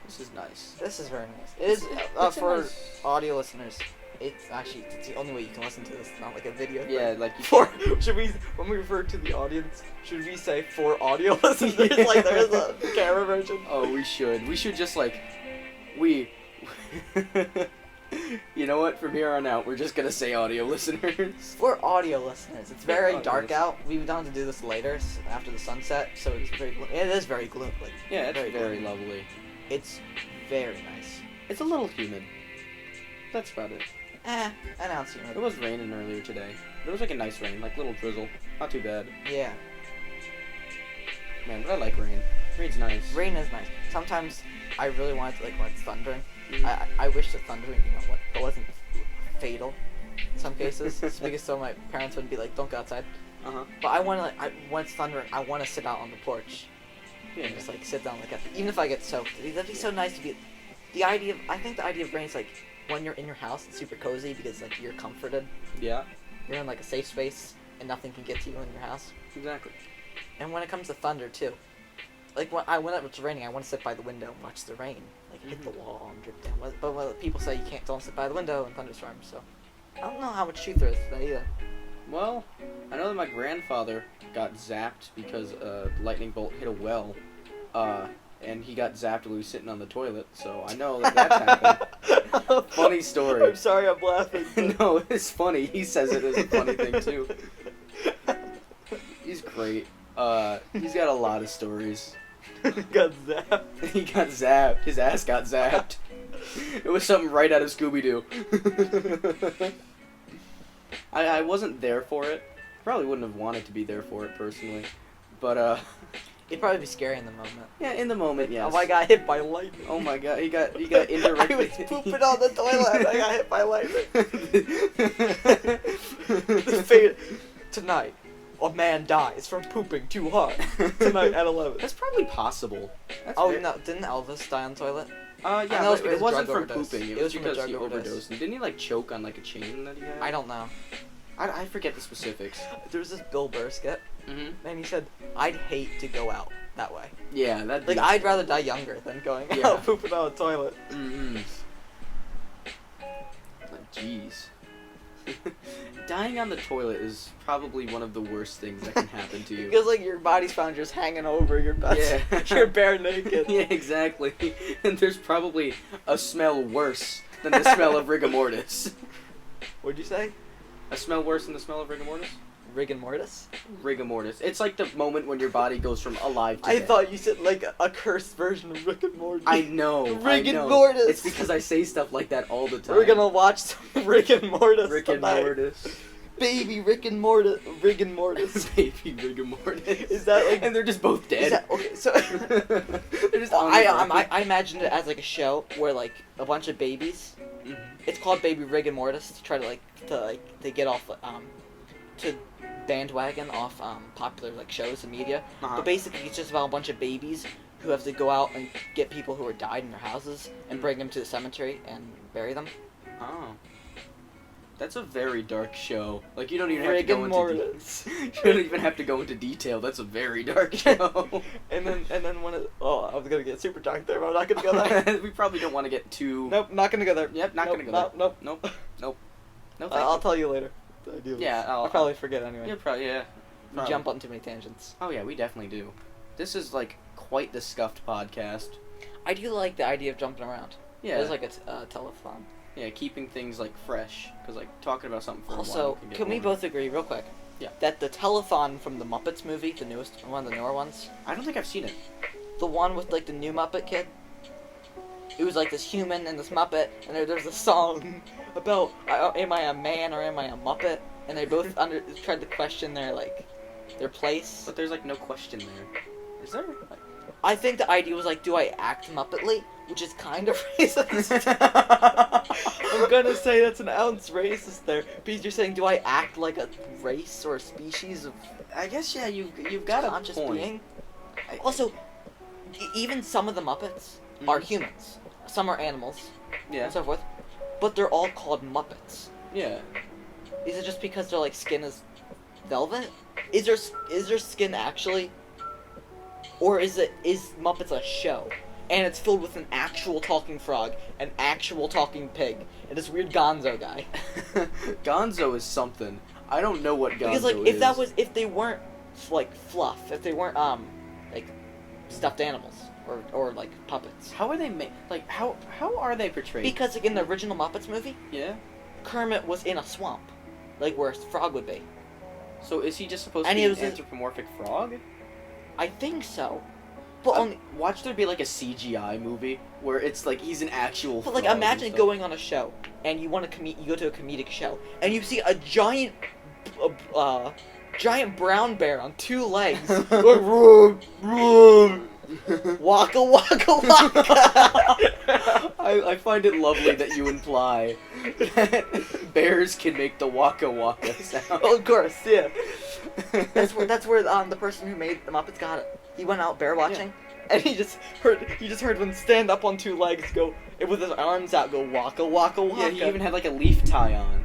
This is nice. This is very nice. It is It's a for nice- audio listeners. It's the only way you can listen to this. Not like a video. Yeah, thing. like you For should we when we refer to the audience, should we say for audio listeners? Yeah. Like there's a camera version. Oh, we should. We should just we. You know what? From here on out, we're just gonna say audio listeners. For audio listeners, it's very Audio dark listeners. out. We don't have to do this later after the sunset, so it's very. It is very gloomy. Like, Yeah, it's Very very good. lovely. it's very nice. It's a little humid. That's about it. Announce you. It was raining earlier today. It was like a nice rain, like little drizzle. Not too bad. Yeah, Man, but I like rain. Rain's nice. rain is nice. Sometimes I really want it to, like when it's thundering. Mhm. I wish that thundering, but wasn't fatal in some cases. It's because so my parents would be like, "Don't go outside." Uh-huh. But when it's thundering, I want to sit out on the porch Yeah. and just like sit down, like even if I get soaked. That'd be so nice to be. I think the idea of rain is like when you're in your house, it's super cozy because like you're comforted. Yeah. You're in like a safe space and nothing can get to you in your house. Exactly. And when it comes to thunder too, like when it's raining, I want to sit by the window and watch the rain like hit the wall and drip down. But when people say you don't sit by the window in thunderstorms, so I don't know how much truth there is to that either. Well, I know that my grandfather got zapped because a lightning bolt hit a well, and he got zapped while he was sitting on the toilet. So I know that that's happened. Funny story. I'm sorry, I'm laughing. No, it's funny. He says it as a funny thing too. He's great. He's got a lot of stories. Got zapped. He got zapped. His ass got zapped. It was something right out of Scooby-Doo. I wasn't there for it. Probably wouldn't have wanted to be there for it personally. But It'd probably be scary in the moment. yeah, in the moment, yes. Oh, I got hit by lightning. Oh my god, he got indirectly. I was pooping on the toilet and I got hit by lightning. Tonight, a man dies from pooping too hard. Tonight at 11. That's probably possible. That's Oh very- no! Didn't Elvis die on the toilet? Yeah, I know it's but because it wasn't drug from overdose. pooping. It It was was from a because he drug overdose. overdosed. And didn't he like choke on like a chain that he had? I don't know. I forget the specifics. There was this Bill Burr skit, Mm-hmm. and he said, "I'd hate to go out that way. Yeah, that. Like I'd rather die younger than going Yeah. out pooping on a toilet." Mm-hmm. Like, jeez. Dying on the toilet is probably one of the worst things that can happen to you. Because like your body's found just hanging over your butt. Yeah. You're bare naked. Yeah, exactly. And there's probably a smell worse than the smell of rigor mortis. What'd you say? A smell worse than the smell of rigor mortis? Rigor mortis? Rigor mortis. It's like the moment when your body goes from alive to I dead. thought you said like a cursed version of Rick and Morty. I know. Rick I and know. Mortis. It's because I say stuff like that all the time. We're gonna watch some Rick and Mortis. Rick and tonight. Mortis. Baby Rick and Mortis. Rick and Mortis. Baby rigor mortis. Is that like? And they're just both dead. Is that, okay, so They're just on the ground. I imagined it as like a show where like a bunch of babies. Mhm. It's called Baby Rick and Mortis to try to get off to bandwagon off popular like shows and media. Uh-huh. But basically, it's just about a bunch of babies who have to go out and get people who are died in their houses and bring them to the cemetery and bury them. Oh. That's a very dark show. Like, you don't even Rick have to and go into Mortis. you don't even have to go into detail. That's a very dark show. and then when it, I was gonna get super dark there, but I'm not gonna go there. We probably don't want to get too... Nope, not gonna go there. Yep, not Nope, gonna go no, there. Nope. Nope. No, thank I'll you. tell you later. The idea was- Yeah, I'll probably forget anyway. Yeah, probably, yeah. We Probably. jump on too many tangents. Oh, yeah, we definitely do. This is, like, quite the scuffed podcast. I do like the idea of jumping around. Yeah. It's like a telethon. Yeah, keeping things, like, fresh. Because, like, talking about something for a while Also, can get can we boring. both agree, real quick, Yeah. that the telethon from the Muppets movie, the newest, one of the newer ones, I don't think I've seen it. the one with like the new Muppet kid, it was like this human and this Muppet, and there's a song about am I a man or am I a Muppet, and they both tried to question their place. But there's, like, no question there. Is there? Like... I think the idea was like, do I act Muppetly, which is kind of racist. I'm gonna say that's an ounce racist there, because you're saying, do I act like a race or a species of I guess, yeah, you've got a conscious point. being? Also, even some of the Muppets Mhm. are humans. Some are animals, Yeah. and so forth. But they're all called Muppets. Yeah. Is it just because their like skin is velvet? Is their skin actually, or is Muppets a show, and it's filled with an actual talking frog, an actual talking pig, and this weird Gonzo guy? Gonzo is something. I don't know what Gonzo Because like is. if they weren't like fluff, if they weren't like stuffed animals or like puppets. How are they made? Like, how are they portrayed? Because like in the original Muppets movie, Yeah. Kermit was in a swamp, like where a frog would be. So is he just supposed And to he be was an a- anthropomorphic frog? I think so, but only. Watch there be like a CGI movie where it's like he's an actual. But like, frog and imagine stuff. going on a show and you want to you go to a comedic show and you see a giant brown bear on two legs, like, "Roar, roar, waka waka waka." I find it lovely that you imply that bears can make the waka waka sound. Of course, yeah. That's where the person who made the Muppets got it. He went out bear watching, and he just heard when stand up on two legs go with his arms out go waka waka waka. Yeah, he even had like a leaf tie on.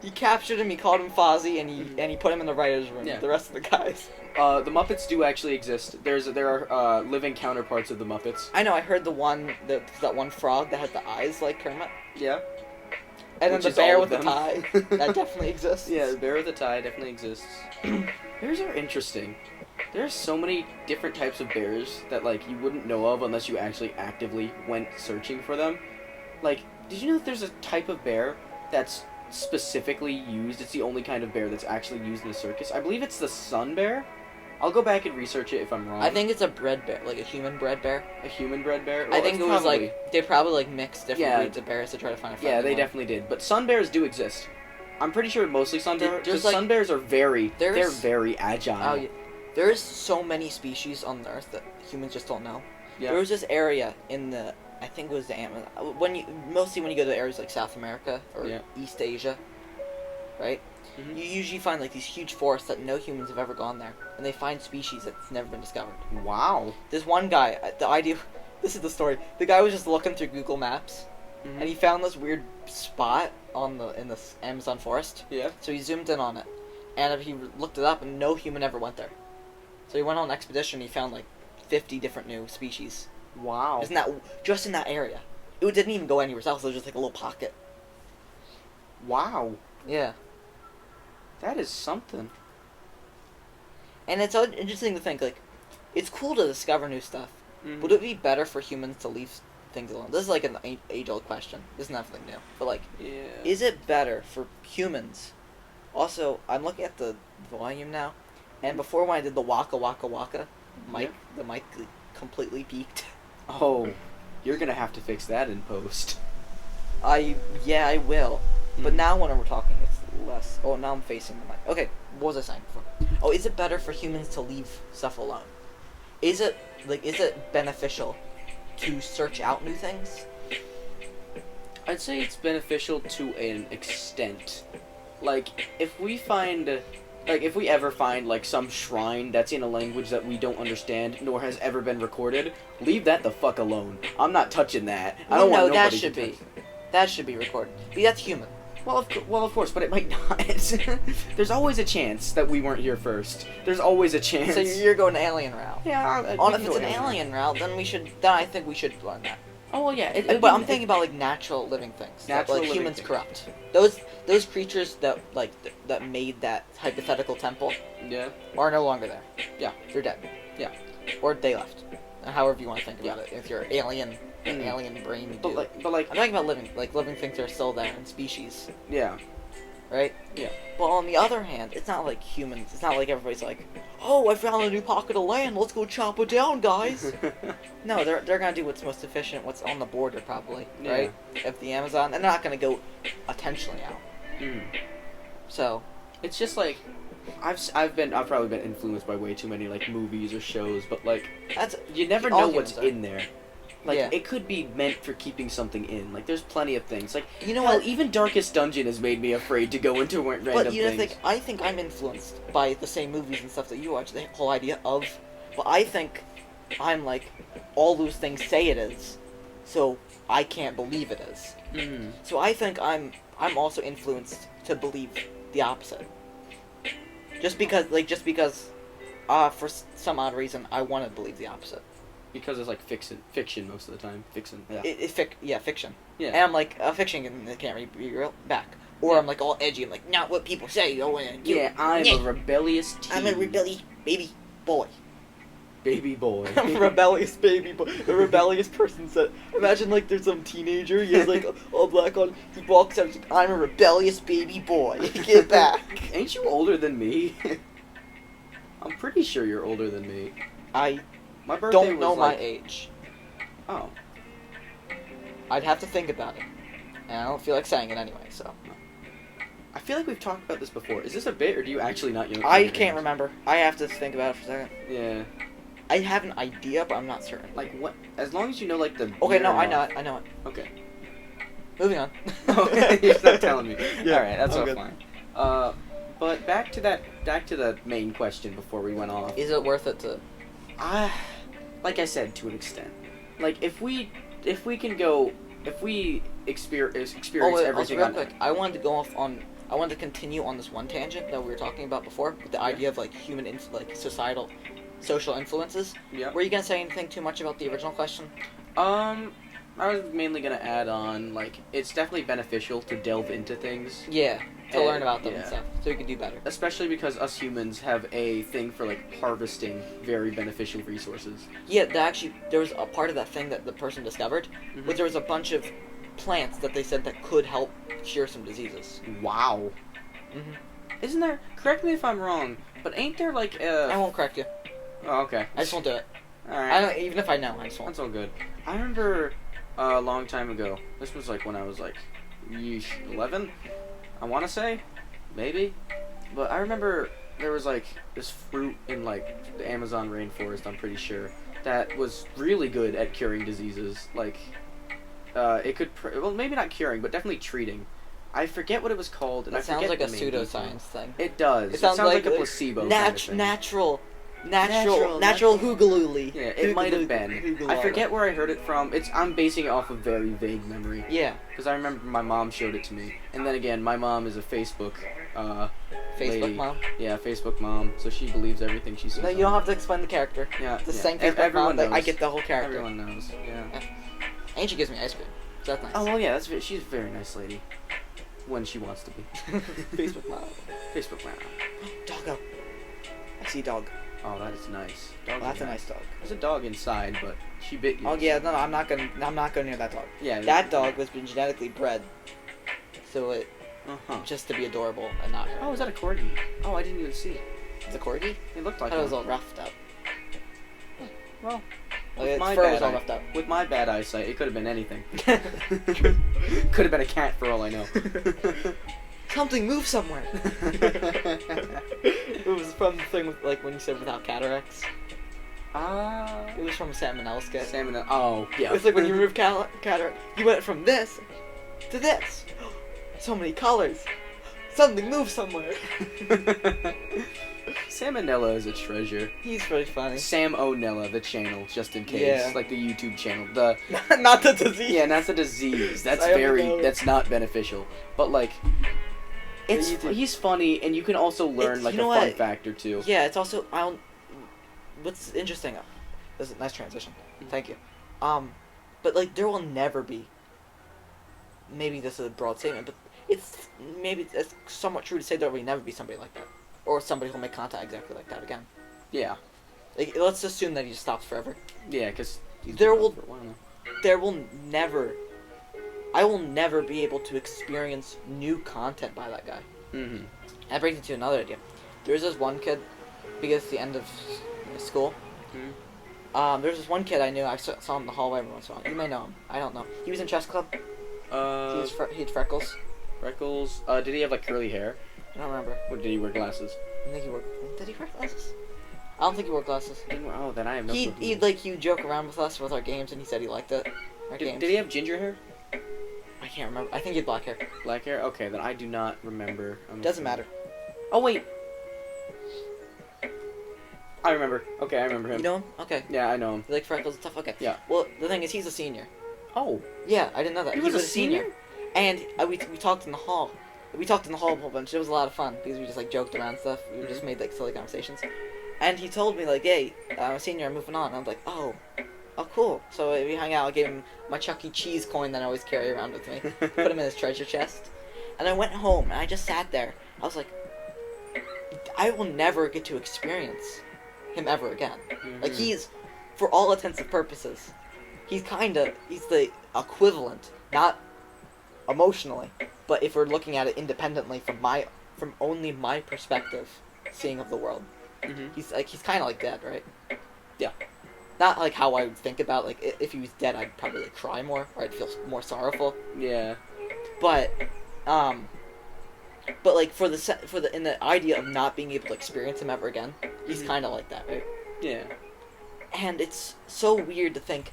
He captured him. He called him Fozzie, and he put him in the writers' room. Yeah. The rest of the guys. The Muppets do actually exist. There are living counterparts of the Muppets. I know. I heard that one frog that had the eyes like Kermit, Yeah. and Which then is the bear all with of the them. tie that definitely exists. Yeah, the bear with a tie definitely exists. Bears are interesting. There's so many different types of bears that like you wouldn't know of unless you actually actively went searching for them. Like, did you know that there's a type of bear that's specifically used? It's the only kind of bear that's actually used in a circus. I believe it's the sun bear. I'll go back and research it if I'm wrong. I think it's a bred bear, like a human bred bear. a human bred bear. I Well, think it's it was probably- like they probably like mixed different Yeah. breeds of bears to try to find a Yeah, friendly they one. definitely did. But sun bears do exist. I'm pretty sure mostly sun bears. There's, Because like- sun bears are they're there's- very agile. Oh, yeah. There's so many species on the earth that humans just don't know. Yeah. There was this area in the, I think it was the Amazon. Mostly when you go to areas like South America or Yeah. East Asia, right? Mhm. You usually find like these huge forests that no humans have ever gone there, and they find species that's never been discovered. Wow. This one guy, the idea, this is the story. The guy was just looking through Google Maps, Mhm. and he found this weird spot in the Amazon forest. Yeah. So he zoomed in on it, and he looked it up, and no human ever went there. So he went on an expedition. And he found like 50 different new species. Wow. Isn't that just in that area? It didn't even go anywhere else. It was just like a little pocket. Wow. Yeah. That is something. And it's interesting to think, like, it's cool to discover new stuff. Mm-hmm. Would it be better for humans to leave things alone? This is like an age-old question. This is nothing new. But, like, Yeah. is it better for humans? Also, I'm looking at the volume now, and before when I did the waka waka waka, the mic completely peaked. Oh, you're gonna have to fix that in post. I will. But now when we're talking, it's less. Oh, now I'm facing the mic. Okay, what was I saying before? Oh, is it better for humans to leave stuff alone? Is it beneficial to search out new things? I'd say it's beneficial to an extent. Like, if we ever find, like, some shrine that's in a language that we don't understand, nor has ever been recorded, leave that the fuck alone. I'm not touching that. I don't want nobody to touch it. That should be recorded. See, that's human. Well, of course, but it might not. There's always a chance that we weren't here first. There's always a chance. So you're going the alien route. Yeah. If it's an alien route, then I think we should learn that. Oh well, yeah. But I'm thinking about like natural living things. Natural like living humans things. corrupt. Those creatures that that made that hypothetical temple Yeah. are no longer there. Yeah. They're dead. Yeah. Or they left. However you want to think about it. If you're alien brain. But like, I'm talking about living things that are still there in species. Yeah. Right? Yeah. But on the other hand, it's not like humans. It's not like everybody's like, oh, I found a new pocket of land. Let's go chop it down, guys. No, they're gonna do what's most efficient, what's on the border, probably. Yeah. Right? If the Amazon, they're not gonna go intentionally out. Mm. So, It's just like, I've probably been influenced by way too many like movies or shows, but like, you never all know what's humans are. in there. Like, Yeah. it could be meant for keeping something in. Like, there's plenty of things. Like, you know hell, what? even Darkest Dungeon has made me afraid to go into random But you know, things. I think I'm influenced by the same movies and stuff that you watch. The whole idea of, but I think I'm like, all those things say it is, so I can't believe it is. Mm. So I think I'm also influenced to believe the opposite. Just because for some odd reason I want to believe the opposite. Because it's like fiction most of the time. Fiction. Yeah. Fiction. Yeah. And I'm like, fiction can't be real back. Or Yeah. I'm like all edgy. I'm like, not what people say. I'm a rebellious teen. I'm a rebellious baby boy. baby boy. I'm a rebellious baby boy. A rebellious person said, imagine like there's some teenager, he has like all black on, he walks out, he's like, I'm a rebellious baby boy. Get back. Ain't you older than me? I'm pretty sure you're older than me. I My birthday don't was know my like, age. Oh. I'd have to think about it. And I don't feel like saying it anyway, so. I feel like we've talked about this before. Is this a bit, or do you actually not know? I can't remember. I have to think about it for a second. Yeah. I have an idea, but I'm not certain. Like, what? As long as you know, like, the... Okay, year no, and I know it. Okay. Moving on. Okay, you're not telling me. Yeah, Alright, that's I'm all good. fine. But back to the main question before we went off. Is it worth it to... Like I said, to an extent. Like, if we experience everything also, real on... quick, I wanted to continue on this one tangent that we were talking about before, with the idea of, like, social influences. Yeah. Were you gonna say anything too much about the original question? I was mainly gonna add on, like, it's definitely beneficial to delve into things. Yeah, to And- learn about them yeah. and stuff, so you can do better. Especially because us humans have a thing for, like, harvesting very beneficial resources. Yeah, there was a part of that thing that the person discovered, Mhm. but there was a bunch of plants that they said that could help cure some diseases. Wow. Mm-hmm. Isn't there... Correct me if I'm wrong, but ain't there, like, I won't correct you. Oh, okay. I just won't do it. Alright. I don't, even if I know, I just won't. That's all good. I remember a long time ago. This was like when I was like 11, I want to say, maybe. But I remember there was like this fruit in like the Amazon rainforest. I'm pretty sure that was really good at curing diseases. Like, it could well maybe not curing, but definitely treating. I forget what it was called. And That I sounds forget like a the main pseudoscience detail. thing. It does. It sounds like a placebo. kind of thing. Natural Natural hoogalooly. Yeah, it might have been. I Hoogalala. forget where I heard it from. I'm basing it off of very vague memory. Yeah, Because I remember my mom showed it to me. And then again, my mom is a Facebook Facebook lady. mom. Yeah, Facebook mom. So she believes everything she sees. No, you don't have to explain the character. Yeah, It's the yeah. same Facebook Everyone mom. Like, I knows. get the whole character. Everyone knows. Yeah. And she gives me ice cream. So that's nice. Oh well, yeah, she's a very nice lady. When she wants to be. Facebook model. Facebook model. Doggo. I see dog. Oh, that is nice. Well, that's a nice dog. There's a dog inside, but she bit you. Oh yeah, no, I'm not gonna near that dog. Yeah. That dog was been genetically bred, so it just to be adorable and not hurt. Oh, is that a corgi? Oh, I didn't even see. It's a corgi? It looked I like thought it was one. all roughed up. Well, Like, with its my fur bad was all eye- roughed up. with my bad eyesight, it could have been anything. Could have been a cat for all I know. Something move somewhere. It was from the thing with like when you said without cataracts. It was from a salmonella skit. Salmon. Oh, yeah. It's like when you remove cataract, you went from this to this. So many colors. Something moves somewhere. Salmonella is a treasure. He's really funny. Sam O'Nella, the channel, just in case. Yeah. Like the YouTube channel. The Not the disease. Yeah, and that's a disease. That's Salmonella. that's not beneficial. But like, It's he's funny, and you can also learn It's- like you a know fun what? fact or two. Yeah, it's also what's interesting. This is a nice transition. Thank you. But like there will never be. Maybe this is a broad statement, but it's somewhat true to say there will never be somebody like that, or somebody who'll make content exactly like that again. Yeah. Like let's assume that he just stops forever. Yeah, because There will never. I will never be able to experience new content by that guy. Mm-hmm. That brings me to another idea. There's this one kid, because it's the end of school. Mm-hmm. There's this one kid I knew. I saw him in the hallway every once in a while. You may know him. I don't know. He was in chess club. He had freckles. Freckles. Did he have like curly hair? I don't remember. Or did he wear glasses? I think he wore. Did he wear glasses? I don't think he wore glasses. Oh, then I have no clue. He would joke around with us with our games, and he said he liked it. Our games. Did he have ginger hair? I can't remember. I think he had black hair. Black hair? Okay, then I do not remember. Doesn't matter. Oh wait. I remember. Okay, I remember him. You know him? Okay. Yeah, I know him. You like freckles and stuff? Okay. Yeah. Well, the thing is, he's a senior. Oh. Yeah, I didn't know that. He was a senior? And we talked in the hall. We talked in the hall a whole bunch. It was a lot of fun because we just like joked around and stuff. We just made like silly conversations. And he told me like, "Hey, I'm a senior. I'm moving on." And I was like, "Oh, cool." So we hung out. I gave him my Chuck E. Cheese coin that I always carry around with me. Put him in his treasure chest. And I went home and I just sat there. I was like, I will never get to experience him ever again. Mm-hmm. Like he's, for all intents and purposes, he's the equivalent, not emotionally, but if we're looking at it independently from only my perspective, seeing of the world, he's kind of like dead, right? Yeah. Not like how I would think about like if he was dead, I'd probably like cry more or I'd feel more sorrowful. Yeah. But like in the idea of not being able to experience him ever again, he's kind of like that, right? Yeah. And it's so weird to think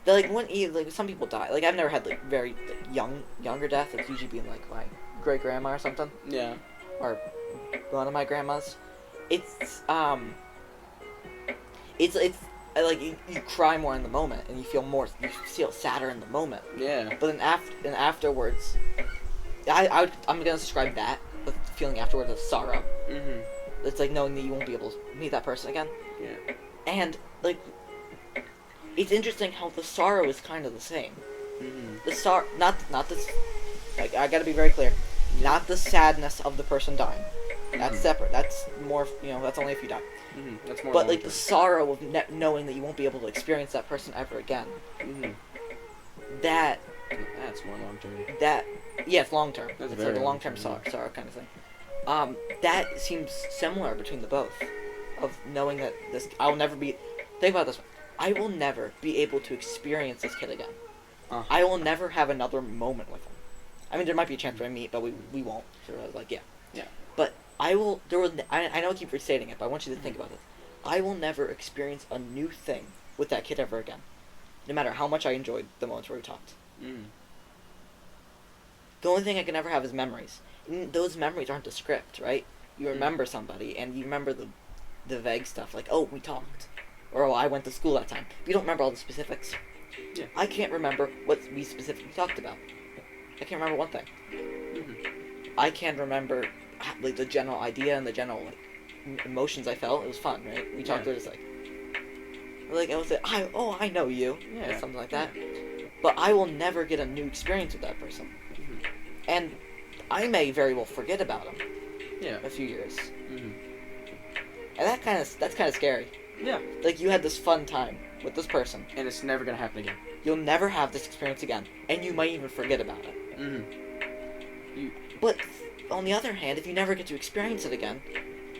that like when some people die. Like I've never had like very younger death. It's usually been like my great grandma or something, Yeah. or one of my grandmas. It's like you cry more in the moment and you feel sadder in the moment. Yeah. But then afterwards, I'm gonna describe that, the feeling afterwards, as sorrow. Mm-hmm. It's like knowing that you won't be able to meet that person again. Yeah. And like, it's interesting how the sorrow is kind of the same. Mm-hmm. The not this. Like, I gotta be very clear. Not the sadness of the person dying. That's separate. That's more. That's only if you die. Mm-hmm. That's more. But like the sorrow of knowing that you won't be able to experience that person ever again. Mm-hmm. That's more long term. It's long term. That's It's very like a long term long-term, sorrow kind of thing. That seems similar between the both, of knowing that I will never be. Think about it this way. I will never be able to experience this kid again. I will never have another moment with him. I mean, there might be a chance we meet, but we won't. So I was like, yeah. But I will. I know I keep restating it, but I want you to think about this. I will never experience a new thing with that kid ever again, no matter how much I enjoyed the moments where we talked. Mm. The only thing I can ever have is memories. And those memories aren't a script, right? You remember somebody, and you remember the vague stuff, like, oh, we talked. Or, oh, I went to school that time. You don't remember all the specifics. Yeah. I can't remember what we specifically talked about. I can't remember one thing. Mm-hmm. I can remember, like, the general idea and the general, like, emotions I felt. It was fun, right? We talked, just like, I was like, I know you. Yeah. Or something like that. but I will never get a new experience with that person. Mhm. And I may very well forget about him Yeah. a few years. Mhm. And that's kind of scary. Yeah. Like, you had this fun time with this person. And it's never gonna happen again. You'll never have this experience again. And you might even forget about it. Mm-hmm. But, on the other hand, if you never get to experience it again,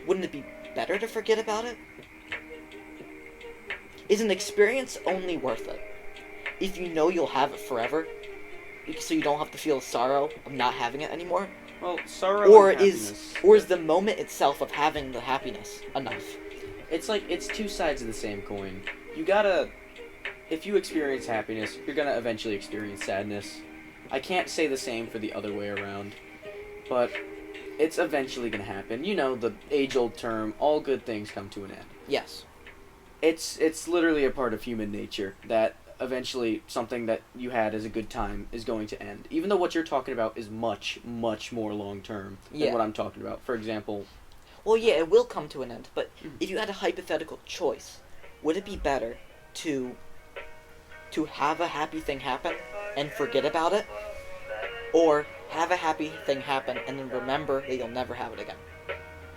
wouldn't it be better to forget about it? Is an experience only worth it if you know you'll have it forever, so you don't have to feel the sorrow of not having it anymore? Well, sorrow Or and is happiness. the moment itself of having the happiness enough? It's like, it's two sides of the same coin. You gotta... If you experience happiness, you're gonna eventually experience sadness. I can't say the same for the other way around. But it's eventually gonna happen. You know, the age-old term, all good things come to an end. Yes. It's literally a part of human nature that eventually something that you had as a good time is going to end. Even though what you're talking about is much, much more long-term than Yeah. what I'm talking about. For example... Well, yeah, it will come to an end, but Mhm. if you had a hypothetical choice, would it be better to have a happy thing happen and forget about it, or have a happy thing happen and then remember that you'll never have it again?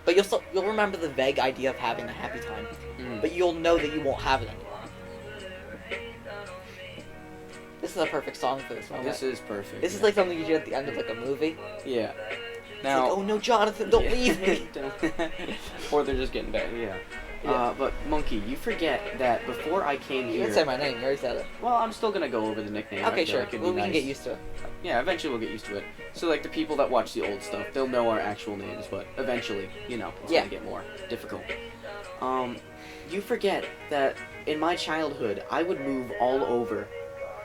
But you'll remember the vague idea of having a happy time, but you'll know that you won't have it anymore. This is a perfect song for this moment. This is perfect. This is like something you do at the end of like a movie. Yeah. It's Now... like, oh no, Jonathan, don't Yeah. leave me. Or they're just getting back, yeah. Yeah. But, Monkey, you forget that before I came You here... didn't say my name, you already said it. Well, I'm still gonna go over the nickname. I Okay, feel sure. like it'd Well, be we can nice. get used to it. Yeah, eventually we'll get used to it. So, like, the people that watch the old stuff, they'll know our actual names, but eventually, you know, it's Yeah. gonna get more difficult. You forget that in my childhood, I would move all over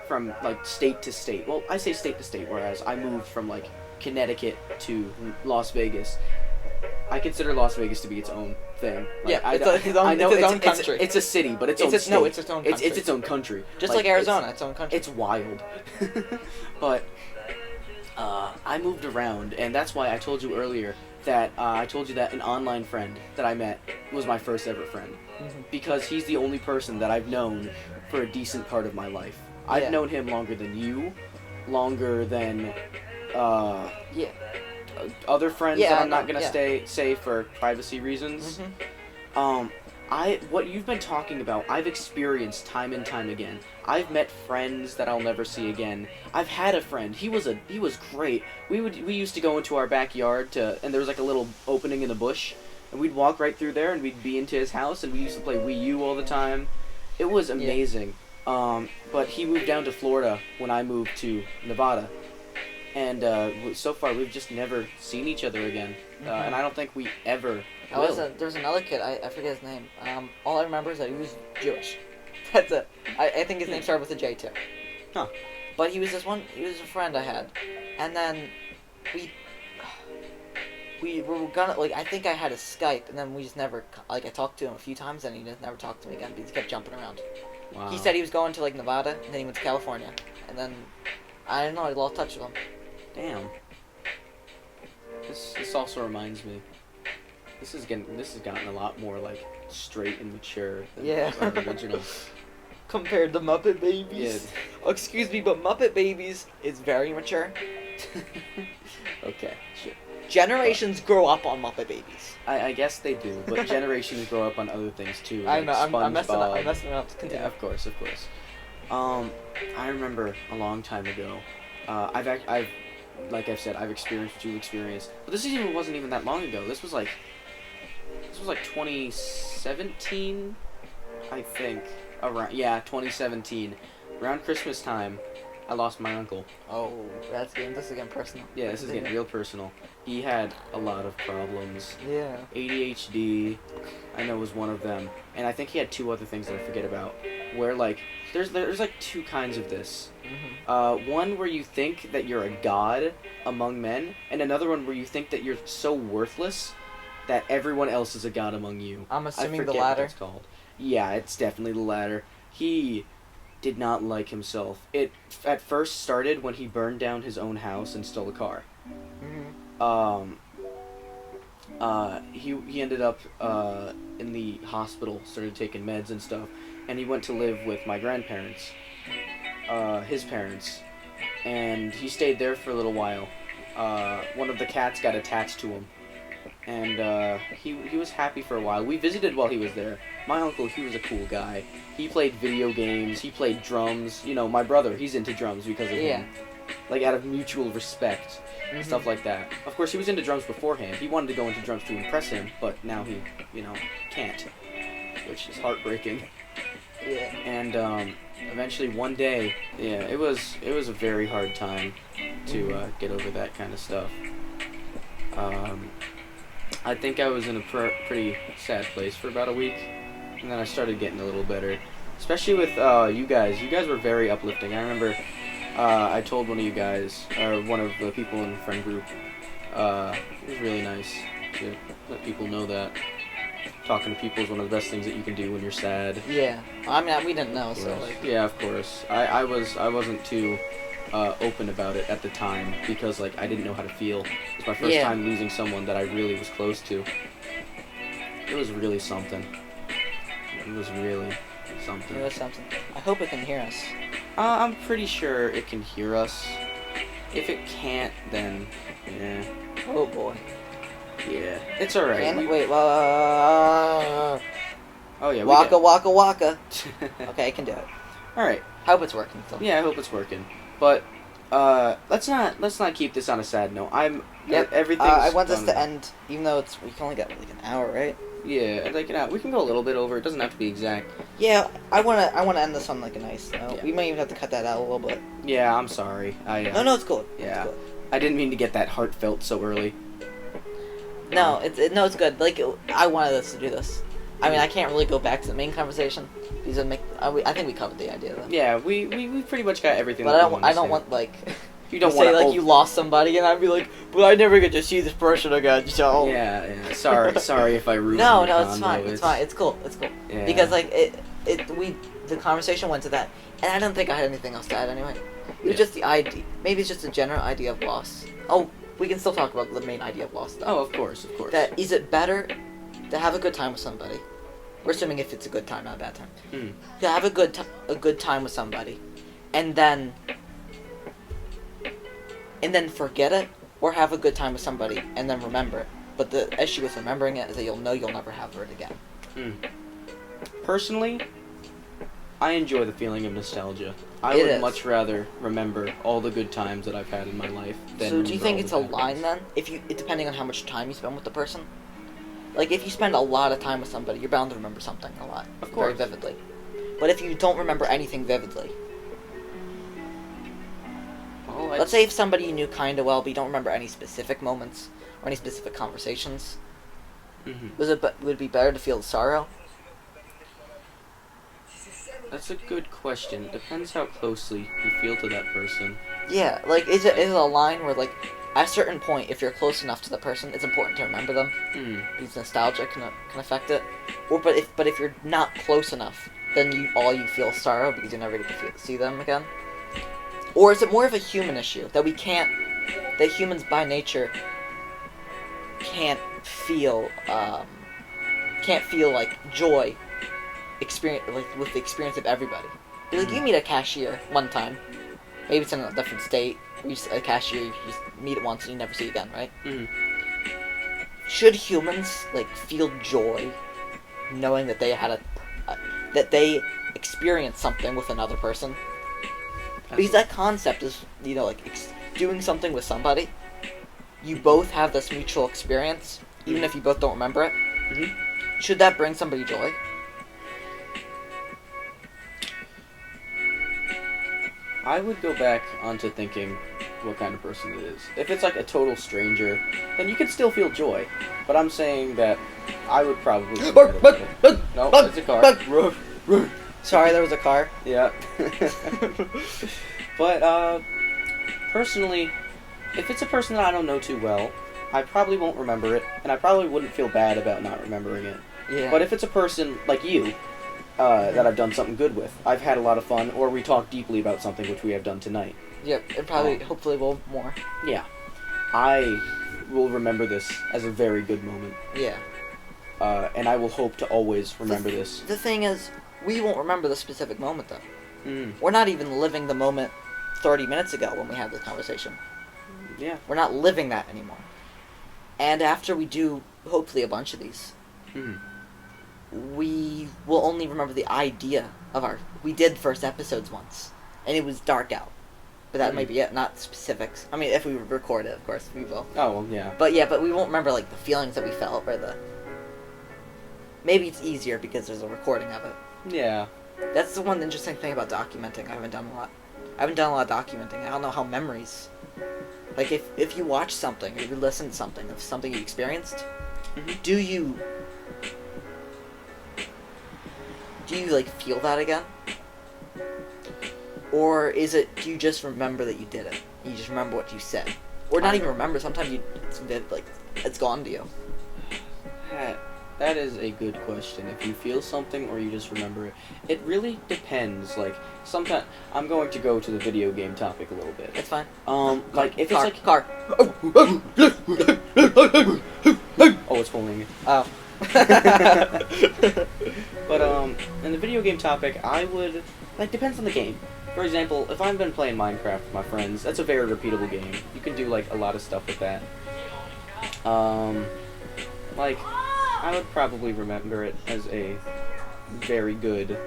from, like, state to state. Well, I say state to state, whereas I moved from, like, Connecticut to Las Vegas. I consider Las Vegas to be its own thing. Like, Yeah, it's its own country. It's a city, but it's It's own its- state. no, it's its own country. It's its own country. Just like Arizona, its own country. It's wild. But I moved around, and that's why I told you earlier that I told you that an online friend that I met was my first ever friend. Mhm. Because he's the only person that I've known for a decent part of my life. I've Yeah. known him longer than you, longer than Yeah. other friends Yeah, that I I'm not know, gonna yeah. say for privacy reasons. Mhm. What you've been talking about, I've experienced time and time again. I've met friends that I'll never see again. I've had a friend. He was great. We used to go into our backyard and there was like a little opening in the bush, and we'd walk right through there and we'd be into his house, and we used to play Wii U all the time. It was amazing. But he moved down to Florida when I moved to Nevada. And so far, we've just never seen each other again. And I don't think we ever will. There was another kid, I forget his name. All I remember is that he was Jewish. That's it. I think his name started with a J too. Huh. But he was a friend I had. And then we were gonna, like, I think I had a Skype, and then we just never, like, I talked to him a few times, and he just never talked to me again, because he kept jumping around. Wow. He said he was going to, like, Nevada, and then he went to California. And then, I don't know, I lost touch with him. Damn. This also reminds me. This has gotten a lot more like straight and mature than Yeah. our original. Compared to Muppet Babies. Oh, excuse me, but Muppet Babies is very mature. Okay, sure. Generations grow up on Muppet Babies. I guess they do, but generations grow up on other things too. I Like know, I'm messing up. SpongeBob. I'm messing up. Continue. Yeah, of course. I remember a long time ago. I've like I've said, I've experienced what you've experienced, but this wasn't even that long ago. This was like 2017, I think. 2017. Around Christmas time, I lost my uncle. Oh, this is getting personal. Yeah, this is getting real personal. He had a lot of problems. Yeah. ADHD, I know, was one of them, and I think he had two other things that I forget about. Where like there's like two kinds of this. Mm-hmm. One where you think that you're a god among men, and another one where you think that you're so worthless that everyone else is a god among you. I'm assuming I the forget what latter. it's called. Yeah, it's definitely the latter. He did not like himself. It at first started when he burned down his own house and stole a car. Mm-hmm. He ended up in the hospital, started taking meds and stuff, and he went to live with my grandparents. his parents, and he stayed there for a little while. One of the cats got attached to him, and he was happy for a while. We visited while he was there. My uncle, he was a cool guy. He played video games. He played drums. You know, my brother, he's into drums because of him. Like, out of mutual respect. Stuff like that. Of course, he was into drums beforehand. He wanted to go into drums to impress him, but now he, can't. Which is heartbreaking. Yeah. And, eventually one day, it was a very hard time to get over that kind of stuff. I think I was in a pretty sad place for about a week, and then I started getting a little better. Especially with you guys. You guys were very uplifting. I remember I told one of you guys, or one of the people in the friend group, it was really nice to let people know that talking to people is one of the best things that you can do when you're sad. Yeah. I mean, we didn't know, so like. Yeah, of course. I wasn't too open about it at the time because like I didn't know how to feel. It was my first time losing someone that I really was close to. It was really something. It was really something. It was something. I hope it can hear us. I'm pretty sure it can hear us. If it can't, then yeah. Oh boy. Yeah, it's alright. Wait, oh yeah. Waka waka. Okay, I can do it. Alright. Hope it's working. So. Yeah, I hope it's working. But let's not keep this on a sad note. Everything. I want this to end, even though we can only get like an hour, right? Yeah, like we can go a little bit over. It doesn't have to be exact. Yeah, I wanna end this on like a nice note. Yeah. We might even have to cut that out a little bit. Yeah, I'm sorry. No, it's cool. Yeah, it's cool. I didn't mean to get that heartfelt so early. No, it's good. Like I wanted us to do this. I mean, I can't really go back to the main conversation because I think we covered the idea though. Yeah, we pretty much got everything. But I don't want like. You don't say want like you lost somebody, and I'd be like, but I never get to see this person again. So yeah. Sorry if I ruined. No, your it's fine. convo. It's fine. It's cool. Yeah. Because like the conversation went to that, and I don't think I had anything else to add anyway. It was just the idea. Maybe it's just a general idea of loss. Oh, we can still talk about the main idea of loss though. Oh, of course. That is it better to have a good time with somebody? We're assuming if it's a good time, not a bad time. To have a good time with somebody, and then forget it, or have a good time with somebody and then remember it. But the issue with remembering it is that you'll know you'll never have it again. Personally, I enjoy the feeling of nostalgia. I would much rather remember all the good times that I've had in my life than. So do you think it's a line then? Depending on how much time you spend with the person? Like if you spend a lot of time with somebody, you're bound to remember something a lot. Of course. Very vividly. But if you don't remember anything vividly, let's say if somebody you knew kind of well, but you don't remember any specific moments or any specific conversations, would it be better to feel sorrow? That's a good question. It depends how closely you feel to that person. Yeah, like is it a line where like at a certain point, if you're close enough to the person, it's important to remember them because nostalgia can affect it. Or but if you're not close enough, then you feel sorrow because you never get to see them again. Or is it more of a human issue that humans by nature can't feel like joy experience with the experience of everybody? Like you meet a cashier one time, maybe it's in a different state. You see a cashier, you just meet it once and you never see again, right? Should humans like feel joy knowing that they had that they experienced something with another person? Because that concept is, doing something with somebody. You both have this mutual experience, even if you both don't remember it. Should that bring somebody joy? I would go back onto thinking what kind of person it is. If it's like a total stranger, then you can still feel joy. But I'm saying that I would probably... No, it's a car. Sorry, there was a car. Yeah. But, personally, if it's a person that I don't know too well, I probably won't remember it, and I probably wouldn't feel bad about not remembering it. Yeah. But if it's a person like you, that I've done something good with, I've had a lot of fun, or we talked deeply about something which we have done tonight. Yep, and probably, hopefully, will more. Yeah. I will remember this as a very good moment. Yeah. And I will hope to always remember this. The thing is, we won't remember the specific moment, though. We're not even living the moment 30 minutes ago when we had this conversation. Yeah. We're not living that anymore. And after we do, hopefully, a bunch of these, we will only remember the idea of we did first episodes once, and it was dark out. But that might be it, not specifics. I mean, if we record it, of course, we will. Oh, well, yeah. But we won't remember, like, the feelings that we felt, or the... Maybe it's easier because there's a recording of it. Yeah. That's the one interesting thing about documenting. I haven't done a lot of documenting. I don't know how memories... Like, if you watch something, or you listen to something, of something you experienced, do you, like, feel that again? Or do you just remember that you did it? You just remember what you said? Or not even remember, sometimes it's gone to you. That is a good question. If you feel something or you just remember it. It really depends. Like, sometimes... I'm going to go to the video game topic a little bit. It's fine. Like, if car, it's like... Car. Oh, it's pulling me. Oh. But, in the video game topic, I would... Like, depends on the game. For example, if I've been playing Minecraft with my friends, that's a very repeatable game. You can do, like, a lot of stuff with that. Like... I would probably remember it as a very good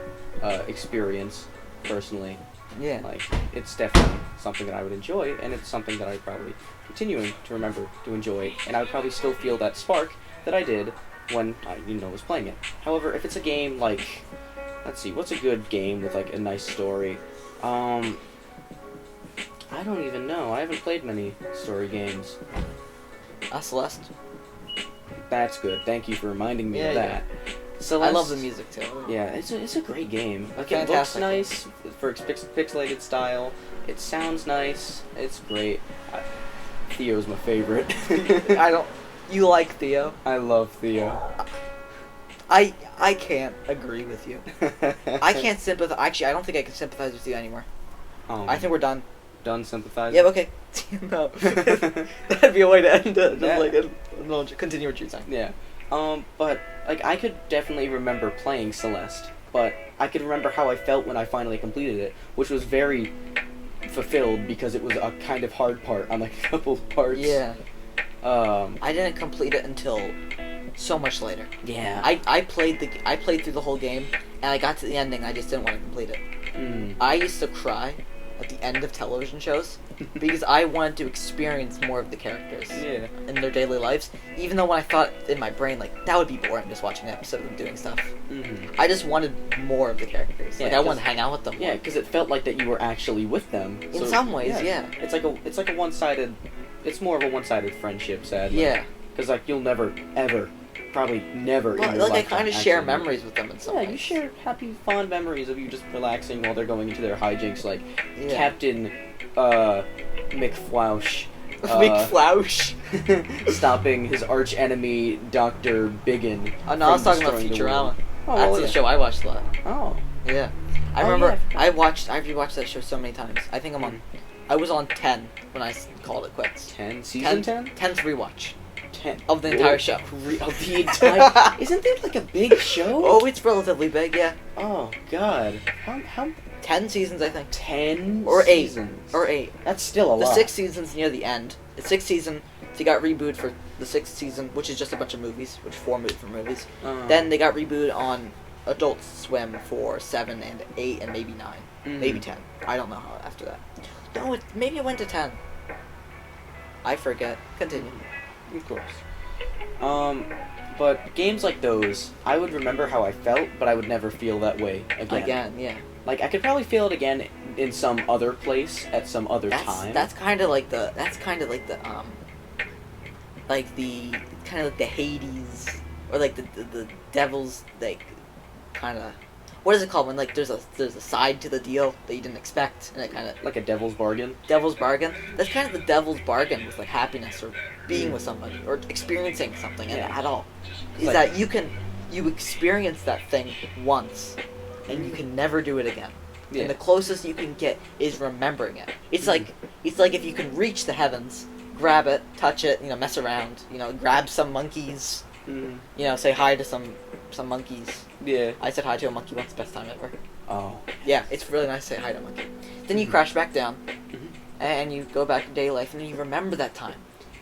experience, personally. Yeah. Like, it's definitely something that I would enjoy, and it's something that I'd probably continuing to remember to enjoy, and I would probably still feel that spark that I did when I, was playing it. However, if it's a game like, let's see, what's a good game with, like, a nice story? I don't even know. I haven't played many story games. Celeste. That's good. Thank you for reminding me of that. Yeah. Celeste, I love the music too. Yeah, it's a great game. Like, it looks Fantastic. nice for its pixelated style. It sounds nice. It's great. Theo's my favorite. You like Theo? I love Theo. I can't agree with you. I can't sympathize. Actually, I don't think I can sympathize with you anymore. I think we're done. Done sympathizing? Yeah, okay. No. That'd be a way to end it. Just continue what you're saying. Yeah. But, like, I could definitely remember playing Celeste, but I could remember how I felt when I finally completed it, which was very fulfilled because it was a kind of hard part on, like, a couple of parts. Yeah. I didn't complete it until so much later. Yeah. I played through the whole game, and I got to the ending, I just didn't want to complete it. I used to cry at the end of television shows because I wanted to experience more of the characters in their daily lives, even though when I thought in my brain, like, that would be boring just watching an episode of them doing stuff. I just wanted more of the characters. Yeah, like, I wanted to hang out with them. Yeah, because it felt like that you were actually with them. In some ways, yeah. It's like a one-sided... It's more of a one-sided friendship, sadly. Yeah. Because, like, you'll never, ever... Probably never in your like, I lifetime kind of share actually memories with them in some ways. Yeah, you share happy, fond memories of you just relaxing while they're going into their hijinks, like Captain McFloush. McFloush. Stopping his arch enemy, Dr. Biggin. Oh, no, I was talking about destroying the Futurama. world. Oh, That's the show I watched a lot. Oh. Yeah. I remember, I rewatched that show so many times. I think I was on 10 when I called it quits. 10? Season 10? 10's rewatch. 10. Of the entire show. Of the entire... Isn't that like a big show? Oh, it's relatively big, yeah. Oh, God. How 10 seasons, I think. 10 or 8 seasons? Or 8. That's still a lot. The 6th season's near the end. The 6th season, they got rebooted for the 6th season, which is just a bunch of movies, which 4 movies. Then they got rebooted on Adult Swim for 7 and 8 and maybe 9. Maybe 10. I don't know how after that. No, maybe it went to 10. I forget. Continue. Of course. But games like those, I would remember how I felt, but I would never feel that way again. Again, yeah. Like, I could probably feel it again in some other place at some other time. That's kind of like the Hades, or like the devil's, like, kind of, what is it called when, like, there's a side to the deal that you didn't expect, and it kind of... Like a devil's bargain? Devil's bargain? That's kind of the devil's bargain with, like, happiness, or being with somebody, or experiencing something at all. Is like, that you experience that thing once, and you can never do it again. Yeah. And the closest you can get is remembering it. It's like if you can reach the heavens, grab it, touch it, mess around, grab some monkeys, say hi to some monkeys. Yeah. I said hi to a monkey once, best time ever. Oh. Yeah, it's really nice to say hi to a monkey. Then you crash back down, and you go back to daily life, and then you remember that time.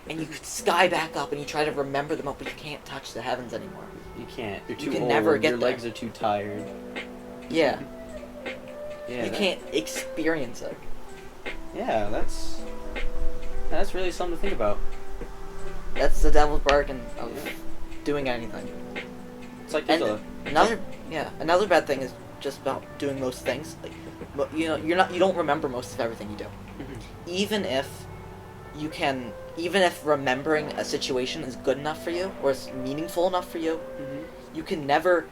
And you sky back up, and you try to remember the moment, but you can't touch the heavens anymore. You can't. You're too can old. never get Your there. legs are too tired. Yeah. Yeah. You can't experience it. Yeah, that's really something to think about. That's the devil's bargain of doing anything. It's like there's And another bad thing is just about doing most things. Like, you don't remember most of everything you do. Even if remembering a situation is good enough for you or is meaningful enough for you, you can never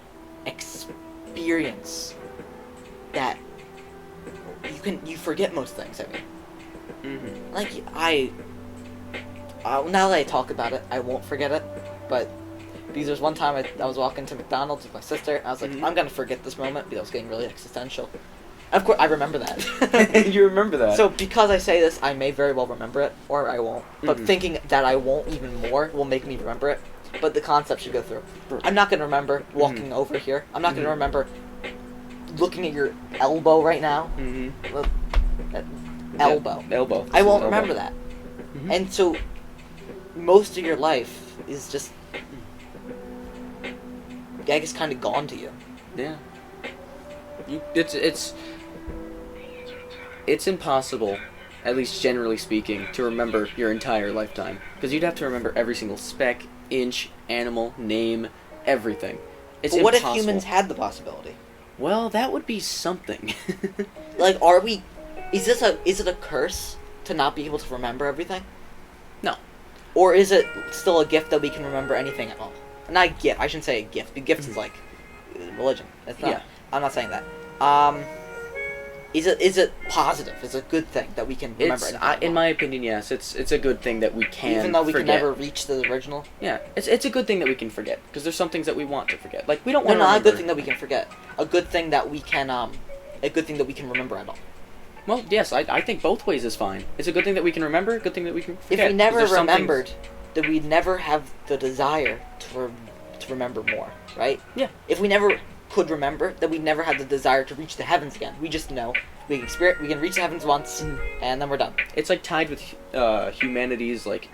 experience that. You forget most things. I mean, like now that I talk about it, I won't forget it. But because there's one time I was walking to McDonald's with my sister, and I was like, I'm gonna forget this moment because I was getting really existential. Of course, I remember that. You remember that. So because I say this, I may very well remember it, or I won't. But thinking that I won't even more will make me remember it. But the concept should go through. I'm not gonna remember walking over here. I'm not gonna remember looking at your elbow right now. That elbow. Elbow. I won't remember that. And so most of your life is just, I guess, kind of gone to you. Yeah. It's impossible, at least generally speaking, to remember your entire lifetime. Because you'd have to remember every single speck, inch, animal, name, everything. It's But what impossible. if humans had the possibility? Well, that would be something. Like, is it a curse to not be able to remember everything? No. Or is it still a gift that we can remember anything at all? Not a gift. I shouldn't say a gift. A gift is like religion. It's not. Yeah. I'm not saying that. Is it positive? Is it a good thing that we can remember anything at in all? my opinion, yes. It's a good thing that we can Even though we forget. can never reach the original? Yeah, it's a good thing that we can forget. Because there's some things that we want to forget. Like, we don't No, want to not a remember... good thing that we can forget. A good thing that we can, a good thing that we can remember at all. Well, yes, I think both ways is fine. It's a good thing that we can remember, a good thing that we can forget. If we never 'Cause there's some remembered, things- then we'd never have the desire to remember more, right? Yeah. If we never could remember, then we'd never have the desire to reach the heavens again. We just know we can reach the heavens once, and then we're done. It's like tied with humanity's like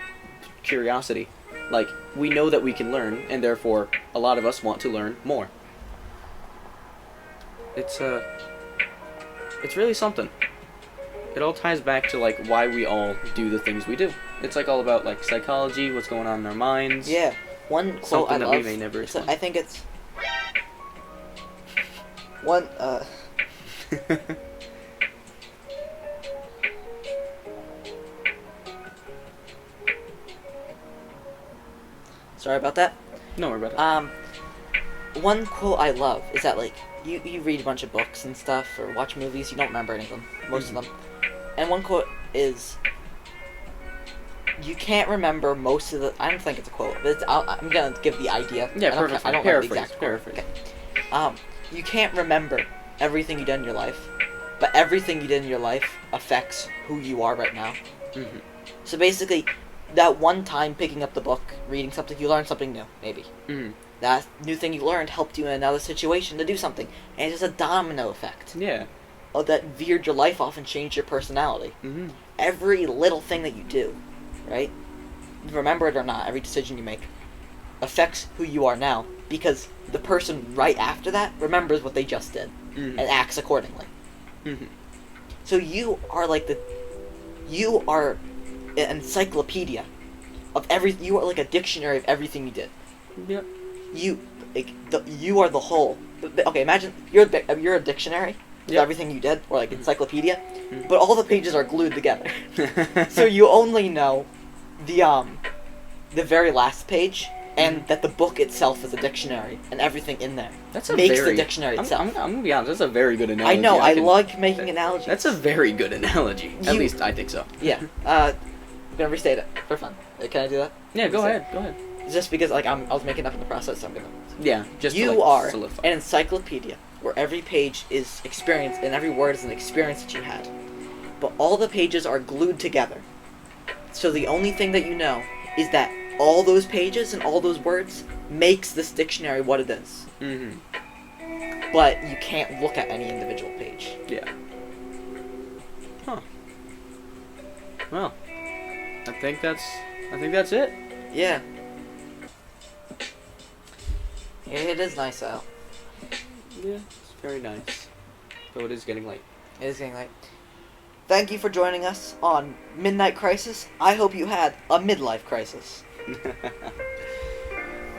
curiosity. Like, we know that we can learn, and therefore a lot of us want to learn more. It's really something. It all ties back to like why we all do the things we do. It's like all about like psychology, what's going on in our minds. Yeah. One quote Something I that love. we may never explain. I think it's one. Sorry about that. No, we're about it. One quote I love is that, like, you read a bunch of books and stuff or watch movies, you don't remember any of them, most of them. And one quote is, you can't remember most of the. I don't think it's a quote, but I'm gonna give the idea. Yeah, I don't remember the paraphrase. exact quote. Okay. You can't remember everything you did in your life, but everything you did in your life affects who you are right now. So basically, that one time picking up the book, reading something, you learned something new, maybe. That new thing you learned helped you in another situation to do something, and it's just a domino effect. Yeah. Oh, that veered your life off and changed your personality. Every little thing that you do, right? Remember it or not, every decision you make affects who you are now, because the person right after that remembers what they just did and acts accordingly. So you are an encyclopedia of you are like a dictionary of everything you did. Yep. You are the whole. Okay, imagine you're a dictionary of everything you did, or like encyclopedia, but all the pages are glued together. So you only know the very last page, and that the book itself is a dictionary, and everything in there makes the dictionary itself. I'm gonna be honest, that's a very good analogy. I know, I like making analogies. That's a very good analogy. At least I think so. Yeah. I'm gonna restate it for fun. Can I do that? Yeah, go ahead. Just because I was making up in the process, so I'm gonna. Yeah, just you to, like, are solidify. an encyclopedia where every page is experience and every word is an experience that you had, but all the pages are glued together. So the only thing that you know is that all those pages and all those words makes this dictionary what it is. but you can't look at any individual page. Yeah. Huh. Well, I think that's it. Yeah. It is nice out. Yeah, it's very nice. Though it is getting late. It is getting late. Thank you for joining us on Midnight Crisis. I hope you had a midlife crisis.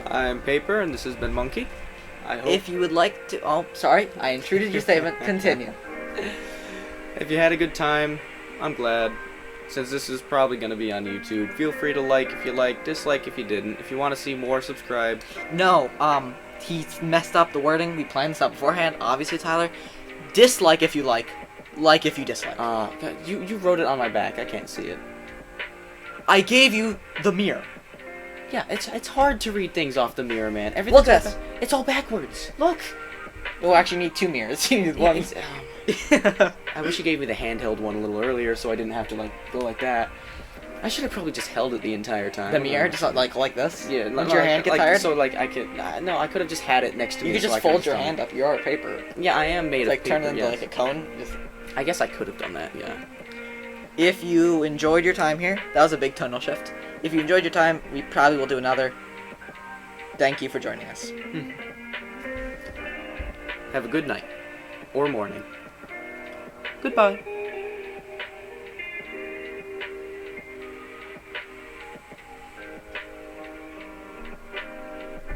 I'm Paper, and this has been Monkey. I hope. If you would like to... Oh, sorry. I intruded your statement. Continue. If you had a good time, I'm glad. Since this is probably going to be on YouTube, feel free to like if you like, dislike if you didn't. If you want to see more, subscribe. No, he messed up the wording. We planned this out beforehand. Obviously, Tyler. Dislike if you like if you dislike. You wrote it on my back. I can't see it. I gave you the mirror. Yeah, it's hard to read things off the mirror, man. Look at this. It's all backwards. Look. We'll actually need two mirrors. You need Yeah, one. I wish you gave me the handheld one a little earlier, so I didn't have to like go like that. I should have probably just held it the entire time. The mirror, just like this. Yeah. Once your hand get tired. So like I could. No, I could have just had it next to me. You could just so fold your hand up. You are paper. Yeah, I am made of Like paper. turn it into yes. like a cone. Just... I guess I could have done that. Yeah. If you enjoyed your time here, that was a big tonal shift. If you enjoyed your time, we probably will do another. Thank you for joining us. Have a good night or morning. Goodbye.